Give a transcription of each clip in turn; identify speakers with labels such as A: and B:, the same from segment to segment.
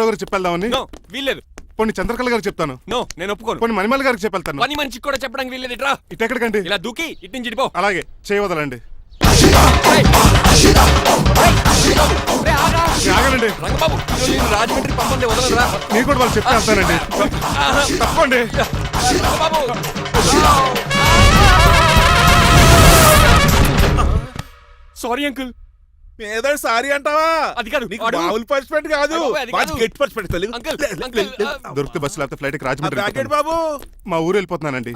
A: గారు చెప్పేద్దామని.
B: వీల్లేదు.
A: పోనీ చంద్రకళ గారికి చెప్తాను.
B: నేను ఒప్పుకోను.
A: పోనీ మణిమాల గారికి చెప్పేళ్తాను.
B: పని మనిషికి కూడా చెప్పడానికి వీల్లేదు. ఇట్రా.
A: ఇటెక్కడికండి?
B: ఇలా దూకి ఇటు నుంచి ఇటుపో.
A: అలాగే చేయవదలండి. ఆగనండి
B: రంగబాబు, రాజమండ్రి పంపండి, వదలరా.
A: మీరు కూడా వాళ్ళు చెప్పేస్తానండి. తప్పండి
B: రంగబాబు. Sorry uncle.
C: ఏదో సారీ అంటావా?
B: అది కాదు,
C: మామూలు పనిష్మెంట్ కాదు, గట్టి పనిష్మెంట్.
A: దొరికితే బస్సు లేకపోతే ఫ్లైట్ కి రాజమండ్రి
C: బాబు.
A: మా ఊరు వెళ్ళిపోతున్నానండి.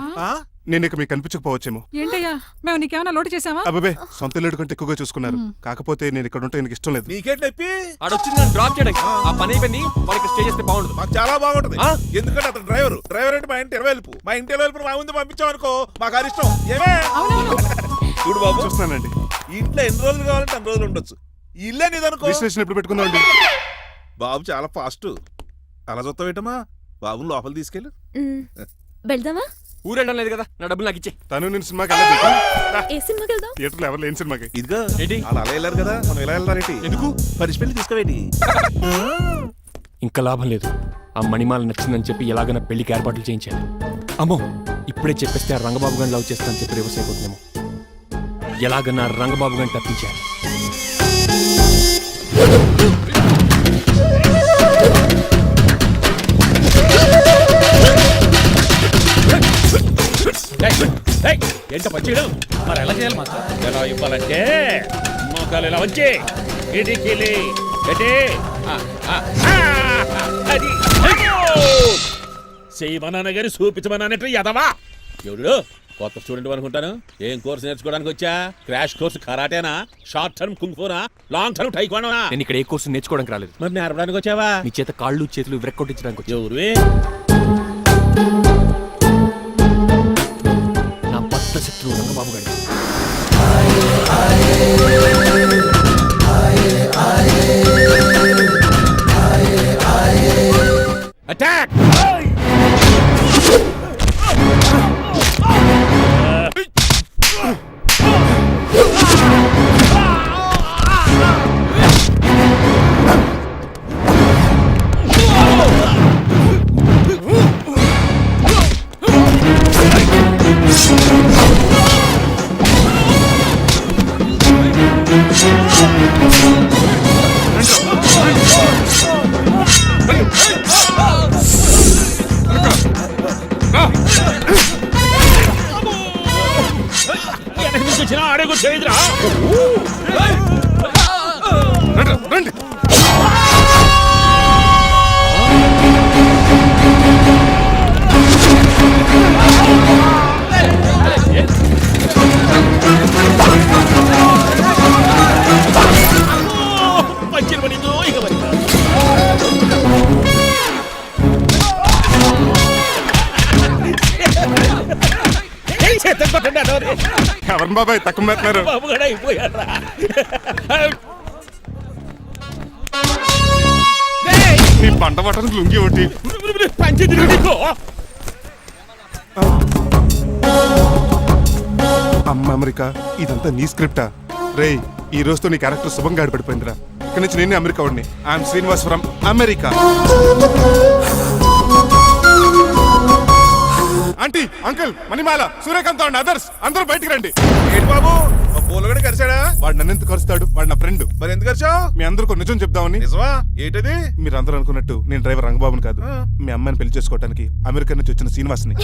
A: నేను ఇక మీకు కనిపించకపోవచ్చేమో.
D: ఏంటయ్యా, మేము నీకేమైనా లోటు చేసావా?
A: అబ్బాబే, సొంత ఇల్లు కంటే ఎక్కువగా చూసుకున్నారు. కాకపోతే నేను ఇక్కడ ఉంటే నాకు ఇష్టం లేదు.
C: నీకేంటి నొప్పి?
B: ఆడొచ్చింది నన్ను డ్రాప్ చేయడానికి. ఆ పని అయిపోయింది. వాళ్ళకి స్టే చేస్తే బాగుండదు.
C: మాకు చాలా బాగుంటది. ఎందుకంటే అతను డ్రైవర్ అంటే మా ఇంటి ఇరవైపు, మా ఇంటి ఇరవైపు మా ముందు పంపించాం అనుకో, మాకు అది ఇష్టం. ఏమే చూడు బాబు,
A: చూస్తున్నానండి.
C: ఇంట్లో ఎన్ని రోజులు కావాలంటే అన్ని రోజులు ఉండొచ్చు. ఇల్లే నీదనుకో.
A: విశ్లేషణ ఎప్పుడు పెట్టుకుందామండి?
C: బాబు చాలా ఫాస్ట్. అలా చూస్తావేటమ్మా? బాబు లోపల తీసుకెళ్ళు.
E: వెళ్దామా?
B: ఊరెళ్ళడం లేదు కదా, నా డబ్బులు నాకు ఇచ్చే.
A: తను నేను సినిమాకి వెళ్ళదు.
E: ఏ సినిమాకి వెళ్దాం?
A: థియేటర్లో ఎవరు లేని సినిమాకి.
C: ఇదిగో
B: ఏంటి?
C: అలా వెళ్ళారు కదా, మనం ఎలా వెళ్తారేంటి?
B: ఎందుకు?
C: పరిష్పెళ్ళి తీసుకోవేటి?
B: ఇంకా లాభం లేదు. ఆ మణిమాల నచ్చిందని చెప్పి ఎలాగైనా పెళ్లికి ఏర్పాట్లు చేయించాను. అమ్మో, ఇప్పుడే చెప్పేస్తే ఆ రంగబాబు గారిని లవ్ చేస్తానని చెప్పి రివర్స్ అయిపోతుందేమో. ఎలాగన్నా రంగబాబు గారిని తప్పించాను.
F: ఏంట పచ్చేయడం? మరి ఎలా చేయాలి మాకు? ఎలా ఇవ్వాలంటే మోకాలు ఇలా వచ్చి ఇడికిలి అది చేయమన్నాను గారి చూపించమన్నట్టు ఎదవా. ఎవడు కొత్త స్టూడెంట్ అనుకుంటాను. ఏం కోర్సు నేర్చుకోవడానికి వచ్చా? క్రాష్ కోర్సు కరాటేనా, షార్ట్ టర్మ్ కుంగ్ఫూనా, లాంగ్ టర్మ్ టైక్వాండోనా?
B: నేను ఇక్కడ ఏ కోర్సు నేర్చుకోవడానికి రాలేదు.
F: మరి నేర్పడానికి వచ్చావా?
B: నీ చేత కాళ్ళు చేతులు విరక్కొట్టించడానికి వచ్చా.
F: ఎవరు?
B: నా బద్ద శత్రువు రంగబాబు గారి.
F: అటాక్! అడుగు చేయదురా.
A: రండి.
F: పంచిన పడిందో ఇక పడిందా?
A: ఎవరు బాబాయ్ తక్కువ పెడుతున్నారు?
F: బాబు కూడా అయిపోయారా?
A: నీ పంట పట్టడానికి లుంగి ఒకటి
F: పంచి తిరుగుకో.
A: అమ్మ అమెరికా, ఇదంతా నీ స్క్రిప్టా? రేయ్, ఈ రోజుతో నీ క్యారెక్టర్ శుభంగా ఆడిపడిపోయిందిరా. ఇక్కడి నుంచి నేనే అమెరికా వాడిని. I'm Srinivas from America. Aunty, uncle, Manimala, Suryakanth and others అందరూ బయటికి రండి.
C: ఏంటి బాబు, మా పూలగడ కలిసాడా?
A: వాడు నన్ను ఎందుకు కరుస్తాడు? వాడు నా ఫ్రెండ్.
C: మరి ఎందుకు కలిసావు?
A: మీ అందరూ నిజం చెప్దామని.
C: నిజమా? ఏంటది?
A: మీరు అందరూ అనుకున్నట్టు నేను డ్రైవర్ రంగబాబుని కాదు. మీ అమ్మాయిని పెళ్లి చేసుకోవడానికి అమెరికా నుంచి వచ్చిన శ్రీనివాస్ని.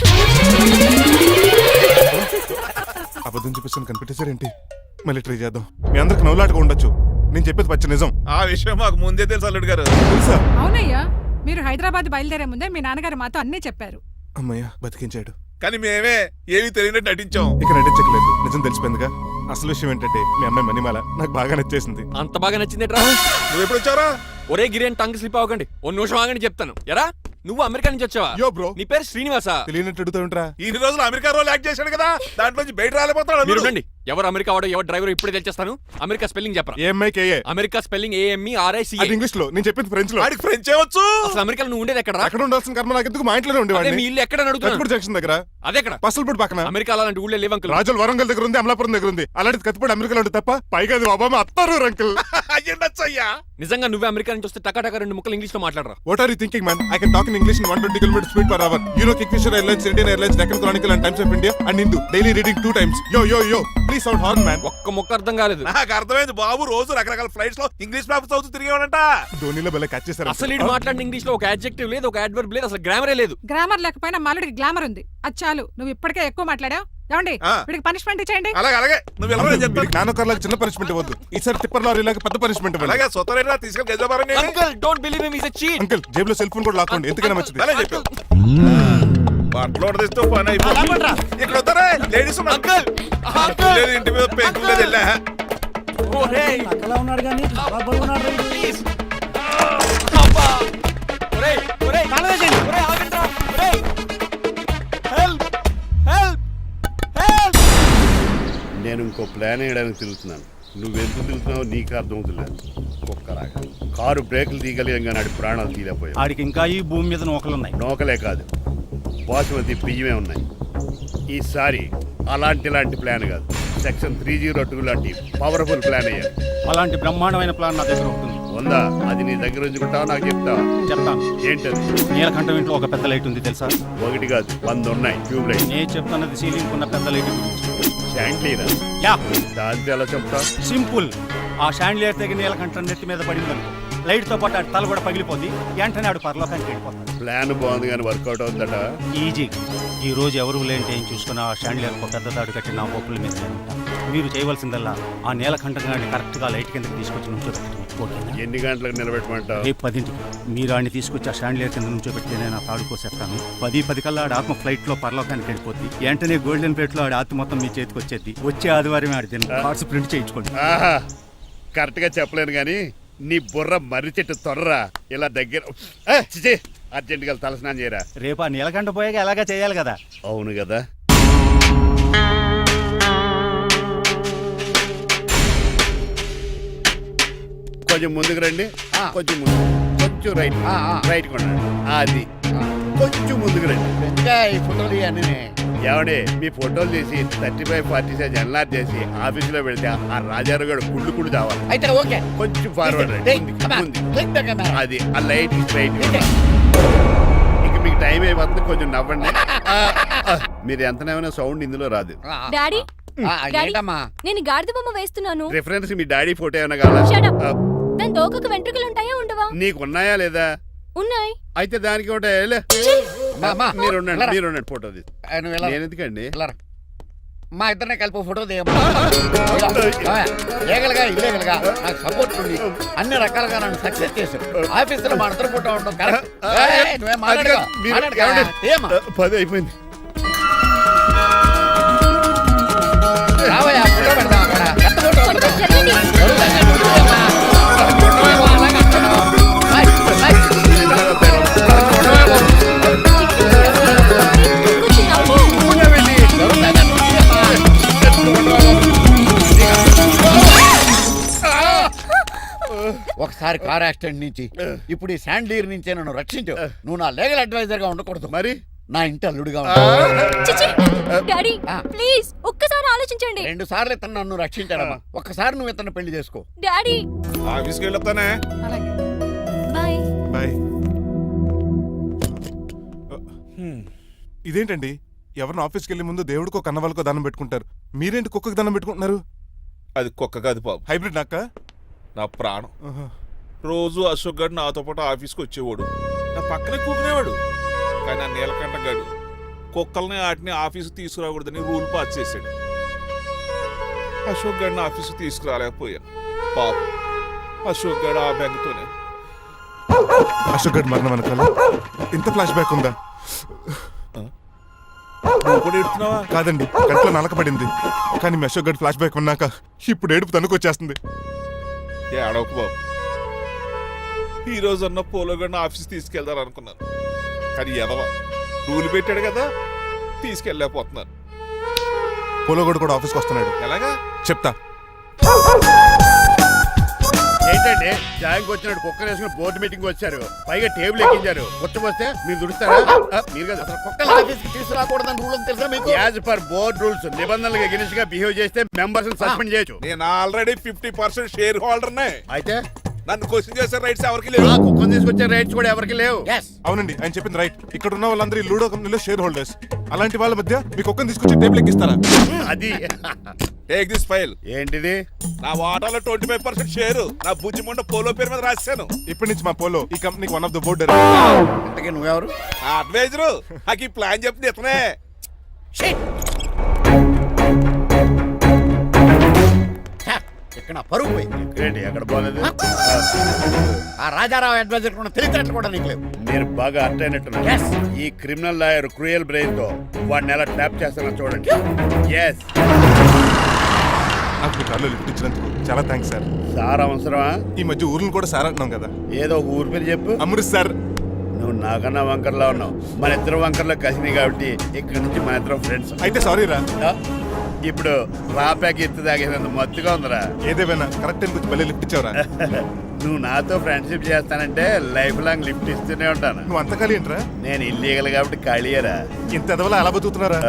A: అబద్ధం చూపిస్తాను కనిపెట్టేశారేంటి? మళ్ళీ ట్రై చేద్దాం. మీ అందరికి నవ్వులాటగా ఉండొచ్చు. నేను చెప్పేది పచ్చ నిజం.
C: ఆ విషయం మాకు ముందే తెలుసు అల్లుడు గారు.
A: తెలుసా?
D: అవునయ్యా, మీరు హైదరాబాద్ బయలుదేరే ముందే మీ నాన్నగారు మాతో అన్నీ చెప్పారు.
A: అమ్మయ్య, బతికించాడు.
C: కానీ మేమే ఏమీ తెలియనట్టు నటించాం.
A: ఇక నటించట్లేదు, నిజం తెలిసిపోయిందిగా. అసలు విషయం ఏంటంటే మీ అమ్మాయి మణిమాల నాకు బాగా నచ్చేసింది.
B: అంత బాగా నచ్చిందేట్రా?
C: నువ్వు ఎప్పుడు వచ్చారా?
B: ఒరే గిరి అని టంగ్ స్లిప్ అవ్వకండి. ఓ నిమిషం ఆగండి చెప్తాను. ఎరా, నువ్వు అమెరికా నుంచి వచ్చావా?
A: యో బ్రో.
B: నీ పేరు శ్రీనివాసా?
A: తెలియనట్టు అడుగుతావుంట్రా?
C: ఇన్ని రోజులు అమెరికా రోల్ యాక్ట్ చేశాడు కదా, దాంట్లోంచి బయట రాలిపోతాడు.
B: మీరు ఉండండి. ఎవరు అమెరికా వాడో ఎవరు డ్రైవర్ ఇప్పుడే తెలిచేస్తాను. అమెరికా స్పెల్లింగ్ చెప్పరా?
A: ఏఎంఐకేఏ.
B: America spelling AMERICA.
A: అది ఇంగ్లీష్ లో, నేను చెప్పింది ఫ్రెంచ్ లో.
C: వాడికి ఫ్రెంచ్ ఏవచ్చు.
B: అసలు అమెరికాలో నువ్వు ఉండేది ఎక్కడ?
A: అక్కడ ఉండాల్సిన కర్మ నాకు ఎందుకు, మా ఇంట్లోనే
B: అదే
A: ఉండేవాడిని.
B: మీ ఇల్లు ఎక్కడ అడుగుతున్నాను?
A: కత్తిపూడి జంక్షన్ దగ్గర.
B: అదెక్కడ?
A: పసలపూడి పక్కన.
B: అమెరికా అలాంటి ఊళ్ళో లేవు అంకుల్.
A: రాజుల వరంగల్ దగ్గర ఉంది, అమలాపురం దగ్గర ఉంది. అలాంటి కత్తిపూడి అమెరికాలో ఉంటుంది తప్ప, పైగా అది ఒబామా అత్తారు అంకుల్.
C: అయ్యా
B: నిజంగా నువ్వే అమెరికా నుంచి వస్తే టకా రెండు ముక్కలు ఇంగ్లీష్ లో మాట్లాడరా?
A: What are you thinking, man? I can talk in English in 120 km speed per hour. You know Kingfisher Airlines, Indian Airlines, Deccan Chronicle and Times of India and Hindu. Daily reading 2 times. Yo. Please sound horn, man.
B: ఒక్క ముక్క అర్థం కాలేదు.
C: నాకు అర్థమైంది బాబు, రోజు రకరకాల flights లో English papers చదువుతూ తిరిగేవాడంట.
A: ధోనిలో భలే క్యాచ్ చేశారు.
B: అసలు ఇటు మాట్లాడిన ఇంగ్లీష్ లో ఒక అడ్జెక్టివ్ లేదు, ఒక అడ్వర్బ్ లేదు, అసలు గ్రామరే లేదు.
D: గ్రామర్ లేకపోయినా మాలుడికి గ్లామర్ ఉంది. అది చాలు, నువ్వు ఇప్పటికే ఎక్కువ మాట్లాడావు. ఏమండి వీడికి పనిష్మెంట్ ఇచ్చేయండి.
C: అలాగే నువ్వు వెళ్ళమని చెప్తాను.
A: నాన్నకర్లకు చిన్న పనిష్మెంట్ ఇవ్వద్దు, ఈసారి టిప్పర్ లారీలాగా పెద్ద పనిష్మెంట్ ఇవ్వండి.
C: అలాగే సొంత తీసుకెళ్ళి గజాబారం
B: uncle don't believe him, is a cheat.
A: Uncle జేబులో సెల్ ఫోన్ కూడా లాక్కోండి, ఎందుకైనా మంచిది.
C: చెప్పు. బట్టలు తెస్తూ పని అయిపోయింది. ఇక్కడ వస్తారా లేడీస్
B: అంకుల్
C: లేదు, ఇంటి మీద పెంకులు లేదు. వెళ్ళా
B: ఒరేయ్
G: అలా ఉన్నాడు కానీ
B: ప్లీజ్ అబ్బా ఒరేయ్
G: కాలవేసండి.
B: ఒరేయ్ ఆగండ్రా ఒరేయ్ హెల్ప్ హెల్ప్ హెల్ప్.
H: నేను ఇంకో ప్లాన్ వేయడానికి తిరుగుతున్నాను. నువ్వెందుకు తిరుగుతున్నావో నీకు అర్థమవుతులేదు. ఒక్కలాగా కారు బ్రేకులు తీయగలిగాం కానీ ఆడి ప్రాణాలు తీయలేకపోయావు.
G: ఆడికి ఇంకా ఈ భూమి మీద నూకలున్నాయి.
H: నోకలే కాదు, బాసుమతి బియ్యమే ఉన్నాయి. ఈసారి ఇలాంటి ప్లాన్ కాదు, సెక్షన్ 302 లాంటి పవర్ఫుల్ ప్లాన్ అయ్యారు.
G: అలాంటి బ్రహ్మాండమైన ప్లాన్ నా దగ్గర ఉంటుంది.
H: ఉందా? అది నీ దగ్గర ఉంచుకుంటావా, నాకు చెప్తావా?
G: చెప్తాను.
H: ఏంటది?
G: నీలకంఠం ఇంట్లో ఒక పెద్ద లైట్ ఉంది తెలుసా?
H: ఒకటి కాదు 100 ఉన్నాయి ట్యూబ్ లైట్.
G: నేను చెప్తున్నది సీలింగ్ ఉన్న పెద్ద లైట్ గురించి.
H: శాండ్లీరా?
G: యా,
H: దాంతో ఎలా చెప్తా?
G: సింపుల్. ఆ షాండ్లియర్ తెగి నీలకంఠం నెత్తి మీద పడింది, లైట్ తో పాటు ఆడి తల కూడా పగిలిపోద్ది. వెంటనే ఆడు పరలోకానికి వెళ్ళిపోతాడు.
H: ప్లాన్ బాగుంది కానీ వర్కౌట్ అవుతుందట.
G: ఈజీ. ఈ రోజు ఎవరు లేంటే ఏం చూసుకుని ఆ షాండ్లియర్ ఒక పెద్ద తాడు కట్టి నా పప్పుల మీద నేను ఉంటాను. మీరు చేయవలసిందల్లా ఆ నీలకంఠం గారిని కరెక్ట్ గా లైట్ కిందకి తీసుకొచ్చి నుంచోబెట్టండి. ఓకేనా?
H: ఎన్ని గంటలకు నిలబెట్టమంటావు?
G: రేపు 10ంటికి మీరు ఆడిని తీసుకొచ్చి ఆ షాండ్లియర్ కింద నుంచోబెడితే నేను ఆ తాడు కోసేస్తాను. 10 కల్లా ఆడి ఆత్మ ఫ్లైట్ లో పరలోకానికి వెళ్ళిపోద్ది. వెంటనే గోల్డెన్ ప్లేట్ లో ఆడి ఆత్మ మొత్తం మీ చేతికి వచ్చేది. వచ్చే ఆదివారం ఆడి తిన్న కార్డ్స్ ప్రింట్ చేయించుకోండి.
H: ఆహా, కరెక్ట్ గా చెప్పలేను కానీ నీ బుర్ర మర్రి చెట్టు తొర్రా ఇలా దగ్గర. అర్జెంట్ గా తలస్నానం చేయరా.
G: రేపు ఆ నీలకంఠ పోయాక ఎలాగా చేయాలి కదా.
H: అవును కదా. కొంచెం ముందుకు రండి, కొంచెం ముందు, కొంచెం రైట్, రైట్ కొనండి. అది కొంచెం ముందుకు రండి.
I: ఈ ఫోటోలు ఇవన్నీ
H: ఏమండి మీ ఫోటోలు తీసి 35-40 సైజ్ ఎన్లార్ చేసి ఆఫీసులో పెడితే ఆ రాజారావు గారు కుళ్ళు చావాలి.
I: అయితే ఓకే,
H: కొంచెం ఫార్వర్డ్ రండి. ముందుకి. అది ఆ లైట్ స్ట్రైట్. ఇక మీకు టైం అయిపోతుంది, కొంచెం నవ్వండి. మీరు ఎంతనేమైనా సౌండ్ ఇందులో రాదు.
E: డాడీ డాడీ,
I: ఏంటమ్మా
E: నేను గాడిద బొమ్మ వేస్తున్నాను.
H: రిఫరెన్స్ మీ డాడీ ఫోటో ఏమైనా కావాలా?
E: Shut up. దాని తోకకు వెంట్రుకలు ఉంటాయా ఉండవా?
H: నీకు ఉన్నాయా లేదా?
E: ఉన్నాయి.
H: అయితే దానికి ఒకటే మీరు ఉండండి ఫోటో తీసి. నేను ఎందుకండి?
I: మా ఇద్దరిని కలిపి ఫోటో తీయమ్మా. లీగల్గా ఇల్లీగల్గా నాకు సపోర్ట్ ఉంది. అన్ని రకాలుగా నన్ను సక్సెస్ చేశారు. ఆఫీసులో మా ఇద్దరు ఫోటో ఉండడం కరెక్ట్. నువ్వేం మాట్లాడగా
H: 10 అయిపోయింది.
I: రావయ్యా, ఫోటో పెడదాం అక్కడ. ఎంత ఫోటో
E: కొంచెం
I: పెడదాం?
E: జరగండి.
I: జరుగుతుందా? నువ్వేమ్మా? ఫోటో ఏమో అలాగే అంటున్నావు.
E: కొంచెం నవ్వు.
I: జరుగుతుందా? నువ్వేమ్మా? ఒకసారి కార్ యాక్సిడెంట్ నుంచి ఇప్పుడు ఈ శాండ్లీర్ నుంచే నన్ను రక్షించు. నువ్వు నా లీగల్ అడ్వైజర్ గా ఉండకూడదు,
H: మరి
I: నా ఇంటి అల్లుడుగా
E: చిచి. డాడీ ప్లీజ్ ఒక్కసారి ఆలోచించండి.
I: 2 సార్లు ఇతను నన్ను రక్షించాడమ్మా. ఒక్కసారి నువ్వు ఇతను పెళ్లి చేసుకో.
E: డాడీ
C: ఆఫీస్కి వెళ్ళొస్తానే.
D: అలాగే
E: బాయ్.
A: బాయ్. ఇదేంటండి, ఎవరిని ఆఫీస్కి వెళ్ళే ముందు దేవుడికో కన్నవాళ్ళకో దండం పెట్టుకుంటారు, మీరేంటి కుక్కకి దండం పెట్టుకుంటున్నారు?
C: అది కుక్క కాదు బాబు,
A: హైబ్రిడ్ నాక్క.
C: నా ప్రాణం. రోజు అశోక్ గడు నాతో పాటు ఆఫీస్కి వచ్చేవాడు, నా పక్కనే కూకునేవాడు. కానీ ఆ నీలకంఠ గడు కుక్కల్ని వాటిని ఆఫీసు తీసుకురాకూడదని రూల్ పాస్ చేశాడు. అశోక్ గడిని ఆఫీసు తీసుకురాలేకపోయాను. పాప అశోక్ గడు ఆ బెంగతోనే.
A: అశోక్ గడ్ మరణం వెనకాల ఇంత ఫ్లాష్ బ్యాక్ ఉందా?
C: నువ్వు కూడా ఎడుతున్నావా?
A: కాదండి, కంట్లో నలకబడింది. కానీ మీ అశోక్ గడ్ ఫ్లాష్ బ్యాక్ ఉన్నాక ఇప్పుడు ఏడుపు తనుకొచ్చేస్తుంది.
C: ఏడవకు బాబు, ఈ రోజు అన్న పోలో గడిని ఆఫీస్ తీసుకెళ్దాం అనుకున్నాను. కానీ ఎదవ రూల్ పెట్టాడు కదా తీసుకెళ్ళలేకపోతున్నాను.
A: పోలోగోడు కూడా ఆఫీస్కి వస్తున్నాడు.
C: ఎలాగా
A: చెప్తా.
H: ఏంటంటే జాయింగ్ వచ్చినట్టు కుక్కర్ వేసుకుని బోర్డు మీటింగ్ వచ్చారు, పైగా టేబుల్ ఎక్కించారు. వస్తే మీరు దుడుస్తారా? మీరు కదా
I: అసలు కుక్కల ఆఫీస్కి తీసుకురాకూడదని రూల్ తెలుసా మీకు?
H: యాజ్ పర్ బోర్డ్ రూల్స్ నిబంధనలకు ఎగనిస్ట్ గా బిహేవ్ చేస్తే మెంబర్స్ సస్పెండ్ చేయొచ్చు.
C: నేను ఆల్రెడీ 50% షేర్ హోల్డర్నే.
H: అయితే
C: నన్ను క్వశ్చన్ చేసే రైట్స్ ఎవరికి లేవు.
H: ఆ కుక్కను తీసుకొచ్చే రైట్స్ కూడా ఎవరికి లేవు.
I: Yes.
A: అవునండి, ఆయన చెప్పింది రైట్. ఇక్కడ ఉన్న వాళ్ళందరూ ఈ లూడో కంపెనీలో షేర్ హోల్డర్స్. అలాంటి వాళ్ళ మధ్య మీకు ఒక్కని తీసుకొచ్చి టేబుల్ ఎక్కిస్తారా?
H: అది
C: టేక్ దిస్ ఫైల్.
H: ఏంటిది?
C: నా వాటాలో 25% షేరు నా బుజ్జిమండ పోలో పేరు మీద రాశాను.
A: ఇప్పటి నుంచి మా పోలో ఈ కంపెనీకి వన్ ఆఫ్ ద బోర్డ్.
I: ఇంతకీ నువ్వెవరు?
C: ఆ అడ్వైజరు నాకు ఈ ప్లాన్ చెప్పింది ఇతనే.
I: ఇక్కడ నా పరుగు పోయి.
H: ఏంటి ఎక్కడ పోలేదు?
I: ఆ రాజారావు అడ్వైజర్ కూడా తెలియటట్లు కూడా నీకు లేవు.
H: మీరు బాగా అర్ట్ అయినట్టున్నారు.
I: Yes.
H: ఈ క్రిమినల్ లాయర్ క్రూయల్ బ్రెయిన్ తో వాడిని ఎలా ట్యాప్ చేస్తానో చూడండి. ఎస్
A: నాకు మీ కార్లో లిఫ్ట్ ఇచ్చినందుకు చాలా థ్యాంక్స్ సార్.
H: సార్ అవసరమా?
A: ఈ మధ్య ఊర్లు కూడా సార్ అంటున్నాం కదా.
H: ఏదో ఒక ఊరి పేరు చెప్పు.
A: అమృత్సర్.
H: నువ్వు నాకన్నా వంకర్లా ఉన్నావు. మన ఇద్దరు వంకర్లో కలిసినాయి కాబట్టి ఇక్కడ నుంచి మన ఇద్దరం ఫ్రెండ్స్.
A: అయితే సారీ రా.
H: ఇప్పుడు రాపాకి ఎత్తు తాగేదంత మత్తుగా ఉందిరా.
A: ఏదేమైనా కరెక్ట్ టైంకి వచ్చి మళ్ళీ లిఫ్ట్ ఇచ్చావురా.
H: నువ్వు నాతో ఫ్రెండ్షిప్ చేస్తానంటే లైఫ్ లాంగ్ లిఫ్ట్ ఇస్తూనే ఉంటాను.
A: నువ్వు అంత ఖాళీ ఏంట్రా?
H: నేను ఇల్లీగల్ కాబట్టి ఖాళీయరా.
A: ఇంత ఎదవలా అలా బతుకుతున్నారా?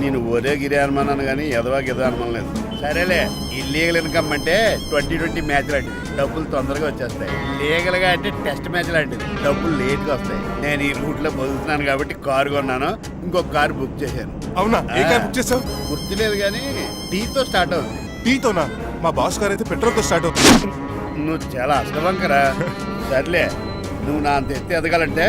H: నేను ఒరే గిరి అనుమానాను కానీ ఎదవా గిదా అనుమానం లేదు. సరేలే, ఇల్లీగల్ ఇన్కమ్ అంటే 2020 మ్యాచ్ లాంటిది, డబ్బులు తొందరగా వచ్చేస్తాయి. లీగల్ గా అంటే టెస్ట్ మ్యాచ్ లాంటిది, డబ్బులు లేట్ గా వస్తాయి. నేను ఈ రూట్ లో బతుకుతున్నాను కాబట్టి కారు కొన్నాను, ఇంకొక కారు బుక్ చేశాను.
A: అవునా? ఏ కార్ బుక్ చేసావు?
H: గుర్తులేదు కానీ టీతో స్టార్ట్ అవుతుంది.
A: టీతోనా? మా బాస్ కార్ అయితే పెట్రోల్ తో స్టార్ట్ అవుతుంది.
H: నువ్వు చాలా అష్టవంకరా. సర్లే, నువ్వు నా అంత ఎత్తి ఎదగాలంటే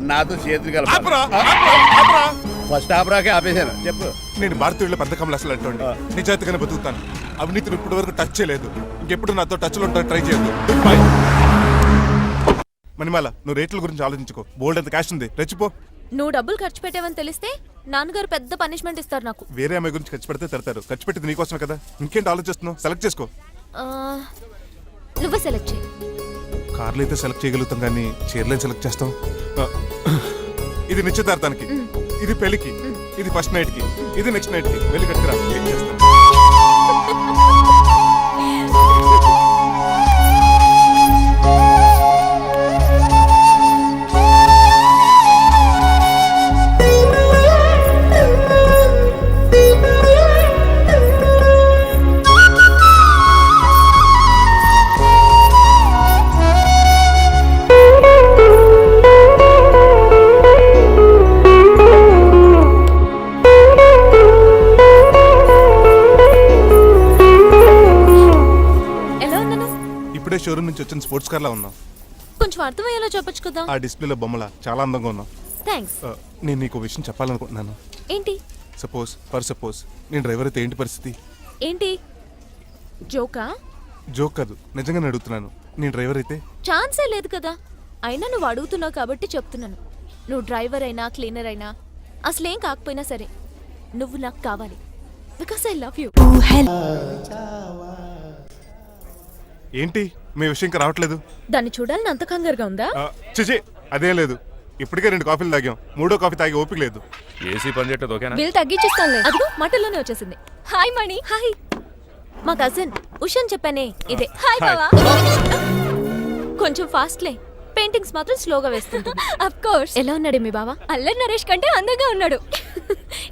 H: నాతో చేతులు
A: ఆపురా,
H: కలపాలి.
A: ఆపురా, ఆపురా.
H: ఫస్ట్ ఆపరాకే ఆపేశాను. చెప్పు.
A: నేను భారతీయుల పెద్ద కమలు అసలు అంటోండి. నిజాయితీగానే బతుకుతాను. అవినీతిని ఇప్పటి వరకు టచ్ చేయలేదు. ఇంకెప్పుడు నాతో టచ్ లో ట్రై చేయొద్దు. Good bye. మణిమాల, నువ్వు రేట్ల గురించి ఆలోచించుకో. బోల్డ్ అంత క్యాష్ ఉంది, రెచ్చిపో.
E: నువ్వు డబ్బులు ఖర్చు పెట్టావని తెలిస్తే నాన్నగారు పెద్ద పనిష్మెంట్ ఇస్తారు నాకు.
A: వేరే అమ్మాయి గురించి ఖర్చు పెడితే తడతారు. ఖర్చు పెట్టింది నీకోసమే కదా. ఇంకేంటి ఆలోచిస్తున్నావు? సెలెక్ట్ చేసుకో.
E: ఆ, నువ్వే సెలెక్ట్ చేయి.
A: కార్లు అయితే సెలెక్ట్ చేయగలుగుతాం కానీ చీరలేం సెలెక్ట్ చేస్తాం. ఇది నిశ్చితార్థానికి, ఇది పెళ్లికి, ఇది ఫస్ట్ నైట్ కి, ఇది నెక్స్ట్ నైట్ కి. వెళ్ళి కట్టుకురా. ఏం చేస్తాం?
E: ఎలా ఉన్నాను?
A: ఇప్పుడే షోరూమ్ నుంచి వచ్చిన స్పోర్ట్స్ కార్ లా ఉన్నాం.
E: కొంచెం అర్థమయ్యేలా చెప్పొచ్చు కదా.
A: ఆ డిస్ప్లేలో బొమ్మల చాలా అందంగా ఉన్నాం.
E: థ్యాంక్స్.
A: నేను నీకు విషయం చెప్పాలనుకుంటున్నాను.
E: ఏంటి?
A: సపోజ్ నేను డ్రైవర్ అయితే ఏంటి పరిస్థితి?
E: ఏంటి జోకా?
A: జోక్ కాదు, నిజంగానే అడుగుతున్నాను. నేను డ్రైవర్ అయితే
E: ఛాన్సే లేదు కదా. అయినా నువ్వు అడుగుతున్నావు కాబట్టి చెప్తున్నాను. నువ్వు డ్రైవర్ అయినా క్లీనర్ అయినా అసలేం కాకపోయినా సరే నువ్వు నాకు కావాలి. Because I love you.
A: ఏంటి మీ విషయం ఇంకా రావట్లేదు?
E: దాన్ని చూడాలని అంత కంగారుగా ఉందా?
A: చిచి, అదేం లేదు. ఇప్పటికే 2 కాఫీలు తాగాం. 3వ కాఫీ తాగి ఓపిక లేదు.
B: ఏసీ పని చేయట్లేదు. ఓకేనా?
E: బిల్ తగ్గించిస్తానులే. అదిగో మాటల్లోనే వచ్చేసింది. హాయ్ మణి. హాయ్. మా కజిన్ ఉషాన్ చెప్పానే ఇదే. హాయ్ బావా. కొంచెం ఫాస్ట్లే, పెయింటింగ్స్ మాత్రం స్లోగా వేస్తుంటుంది. Of course. ఎలా ఉన్నాడే మీ బావ? అల్లరి నరేష్ కంటే అందంగా ఉన్నాడు.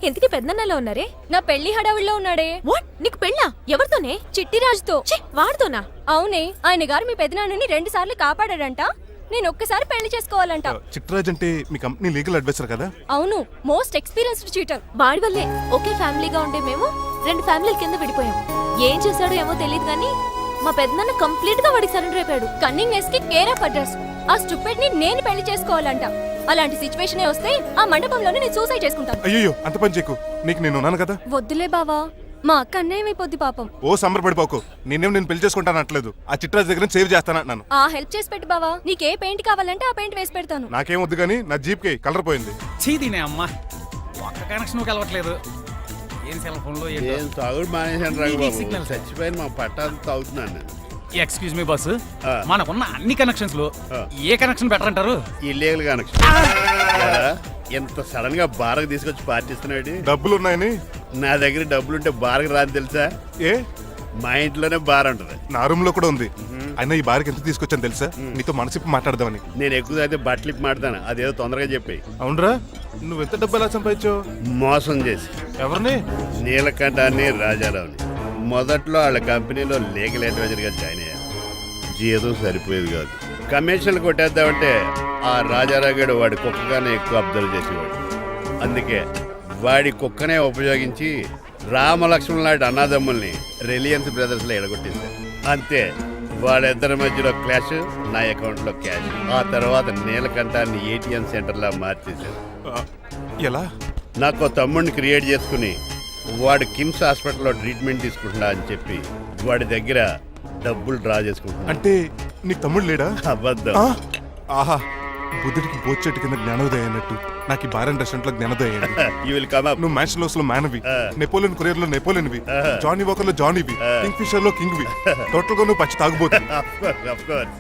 E: ఎందుకు పెద్దన్నలో ఉన్నారే? నా పెళ్లి హడావిడిలో ఉన్నాడే. వాట్? నీకు పెళ్ళా? ఎవరితోనే? చిట్టి రాజుతో. వాడుతోనా? అవునే, ఆయన గారు మీ పెద్దనాన్నని 2 సార్లు కాపాడాడంట. నేను ఒక్కసారి పెళ్లి చేసుకోవాలంట.
A: చిట్రాజ్ అంటే మీ కంపెనీ లీగల్ అడ్వైజర్ కదా?
E: అవును, మోస్ట్ ఎక్స్పీరియన్స్డ్ చీటర్. వాడి వల్లే ఒకే ఫ్యామిలీగా ఉండే మేము 2 ఫ్యామిలీల కింద విడిపోయాం. ఏం చేశాడో ఏమో తెలియదు కానీ మా పెద్దనాన్న కంప్లీట్ గా వాడికి సరెండర్ అయిపోయాడు. కన్నింగ్ నెస్ కి కేర్ ఆఫ్ అడ్రస్. ఆ స్టూపిడ్ ని నేను పెళ్లి చేసుకోవాలంట. అలాంటి సిచ్యువేషన్ వస్తే ఆ మండపంలోనే నేను సూసైడ్ చేసుకుంటాను.
A: అయ్యో, అంత పని చేయకు. నీకు నేను ఉన్నాను కదా.
E: వద్దులే బావా, మా అక్క అన్యాయం అయిపోద్ది పాపం.
A: ఓ సంబరపడిపోకు. నేను పెళ్లి చేసుకుంటాను అనట్లేదు. ఆ చిట్రాజ్ దగ్గర సేవ్ చేస్తానంటున్నాను.
E: ఆ హెల్ప్ చేసి పెట్టు బావా. నీకే పెయింట్ కావాలంటే ఆ పెయింట్ వేసి పెడతాను.
A: నాకేం వద్దు కానీ నా జీప్ కి కలర్ పోయింది.
J: చీదీనే అమ్మా, ఒక్క కనెక్షన్ కలవట్లేదు. ఏం సెల్ ఫోన్ లో
H: ఏం తాగుడు మానేశాను రాఘబాబు.
J: సిగ్నల్
H: చచ్చిపోయిన మా పట్టాలు తాగుతున్నాను నేను.
J: ఎక్స్క్యూజ్ మీ బాస్
H: ఆ.
J: మనకున్న అన్ని కనెక్షన్స్ లో
H: ఆ.
J: ఏ కనెక్షన్ బెటర్ అంటారు?
H: ఇల్లీగల్ కనెక్షన్ ఎంత సడన్ గా బారకు తీసుకొచ్చి పార్టీస్తున్నాడు.
A: డబ్బులు ఉన్నాయని.
H: నా దగ్గర డబ్బులుంటే బారకు రాని తెలుసా?
A: ఏ
H: మా ఇంట్లోనే బార్ ఉంటది.
A: నా రూమ్ లో కూడా ఉంది. అయినా ఈ బార్కి ఎంత తీసుకొచ్చాను తెలుసా? నీతో మనసిప్పి మాట్లాడదామని.
H: నేను ఎక్కువ అయితే బట్టలు ఇప్పి మాడతాను, అదేదో తొందరగా చెప్పి.
A: అవునరా, నువ్వు ఎంత డబ్బు ఎలా సంపాదించావు?
H: మోసం చేసి
A: ఎవరిని?
H: నీలకంఠాన్ని రాజారావుని. మొదట్లో వాళ్ళ కంపెనీలో లీగల్ అడ్వైజర్ గా జాయిన్ అయ్యాను. జీతం సరిపోయేది కాదు. కమిషన్లు కొట్టేద్దామంటే ఆ రాజారావు గడు వాడి కుక్కగానే ఎక్కువ అబ్జర్వ్ చేసేవాడు. అందుకే వాడి కుక్కనే ఉపయోగించి రామలక్ష్మణ్ లాంటి అన్నదమ్ముల్ని రిలయన్స్ బ్రదర్స్ లో ఎడగొట్టింది. అంతే, వాళ్ళిద్దరి మధ్యలో క్లాష్, నా అకౌంట్ లో క్యాష్. ఆ తర్వాత నీలకంఠాన్ని ఏటీఎం సెంటర్ లా మార్చేశారు.
A: ఎలా?
H: నాకు తమ్ముడిని క్రియేట్ చేసుకుని వాడు కిమ్స్ హాస్పిటల్లో ట్రీట్మెంట్ తీసుకుంటున్నా అని చెప్పి వాడి దగ్గర డబ్బులు డ్రా చేసుకుంటున్నా.
A: అంటే నీకు తమ్ముడు లేడా?
H: అబద్ధం.
A: ఆ? ఆహా, బుద్ధుడికి బోచెట్టు కింద జ్ఞానోదయం అన్నట్టు నాకు ఈ బార్ అండ్ రెస్టారెంట్ లో జ్ఞానోదయం అయింది.
H: You will come up.
A: నువ్వు మ్యాచ్ లోస్ లో మ్యాన్వి, నెపోలియన్ కొరియర్ లో నెపోలియన్వి, జానీ వాకర్ లో జానీవి, కింగ్ ఫిషర్ లో కింగ్వి. టోటల్ గా నువ్వు పచ్చి తాగుబోతుంది.
H: Of course.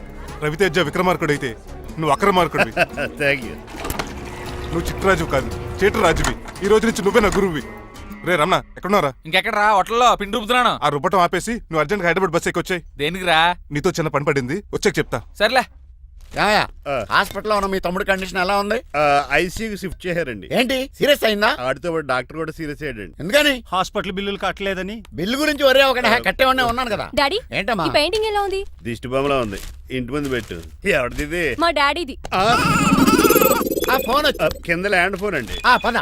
A: రవితేజ విక్రమార్కుడు అయితే నువ్వు అక్రమార్కుడివి.
H: Thank you.
A: నువ్వు చిట్టరాజు కాదు, చీటరాజువి. ఈ రోజు నుంచి నువ్వే నా గురువువి. రే రమణ, ఎక్కడున్నారా?
J: ఇంకెక్కడ రా హోటల్లో పిండి రుబ్బుతున్నాను.
A: ఆ రుబ్బటం ఆపేసి నువ్వు అర్జెంట్ హైదరాబాద్ బస్ ఎక్కి వచ్చాయి.
J: దేనికిరా?
A: నీతో చిన్న పని పడింది, వచ్చాక చెప్తా.
J: సర్లే.
I: హాస్పిటల్లో ఉన్న మీ తమ్ముడి కండిషన్ ఎలా ఉంది?
H: ఐసీయూకి షిఫ్ట్ చేశారండి.
I: ఏంటి సీరియస్ అయిందా?
H: ఆడితో పాటు డాక్టర్ కూడా సీరియస్ అయ్యాడండి.
I: ఎందుకని?
G: హాస్పిటల్ బిల్లులు కట్టలేదని.
I: బిల్లు గురించి ఒరే ఒకటి కట్టేవాడినే ఉన్నాను కదా.
E: డాడీ
I: ఏంటమ్మా?
E: ఈ పెయింటింగ్ ఎలా ఉంది?
H: దిష్టి బొమ్మలా ఉంది, ఇంటి ముందు పెట్టు. ఎవరిది?
E: మా డాడీది.
I: ఆ ఫోన్ వచ్చి
H: కింద ల్యాండ్ ఫోన్ అండి.
I: పద.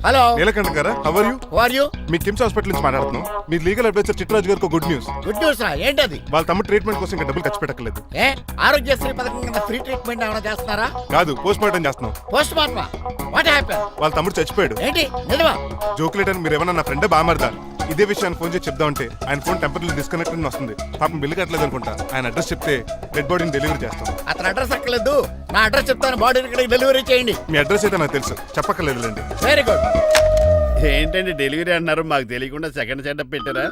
I: హలో,
A: నీలకంఠ గారా, how are you?
I: Who are you?
A: మీ కిమ్స్ హాస్పిటల్ నుంచి మాట్లాడుతున్నాం. మీ లీగల్ అడ్వైజర్ చిట్టరాజు గారికి గుడ్ న్యూస్.
I: గుడ్ న్యూస్ రా, ఏంటది?
A: వాళ్ళ తమ్ముడు ట్రీట్మెంట్ కోసం ఇంకా డబ్బులు ఖర్చు పెట్టలేదు.
I: ఏ ఆరోగ్యశ్రీ పథకం కింద ఫ్రీ ట్రీట్మెంట్ ఏమైనా చేస్తున్నారా?
A: కాదు, పోస్ట్ మార్టం చేస్తున్నాం.
I: పోస్ట్ మార్టమా? What happen?
A: వాళ్ళ తమ్ముడు చచ్చిపోయాడు.
I: ఏంటి నిజమా?
A: జోకులేటని మీరు ఏమన్నా నా ఫ్రెండే బామర్దా? ఇదే విషయాన్ని ఫోన్ చేసి చెప్దామంటే ఆయన ఫోన్ టెంపరీ డిస్కనెక్ట్ అని వస్తుంది. పాపం బిల్లు కట్టలేదు అనుకుంటా. ఆయన అడ్రస్ చెప్తే డెడ్ బాడీని డెలివరీ చేస్తాం.
I: అతను అడ్రస్ అక్కర్లేదు, నా అడ్రస్ చెప్తాను, బాడీని ఇక్కడికి డెలివరీ చేయండి.
A: మీ అడ్రస్ అయితే నాకు తెలుసు, చెప్పక్కర్లేదులేండి.
I: Very good.
H: ఏంటండి డెలివరీ అన్నారు, మాకు తెలియకుండా సెకండ్ సెటప్ పెట్టారా?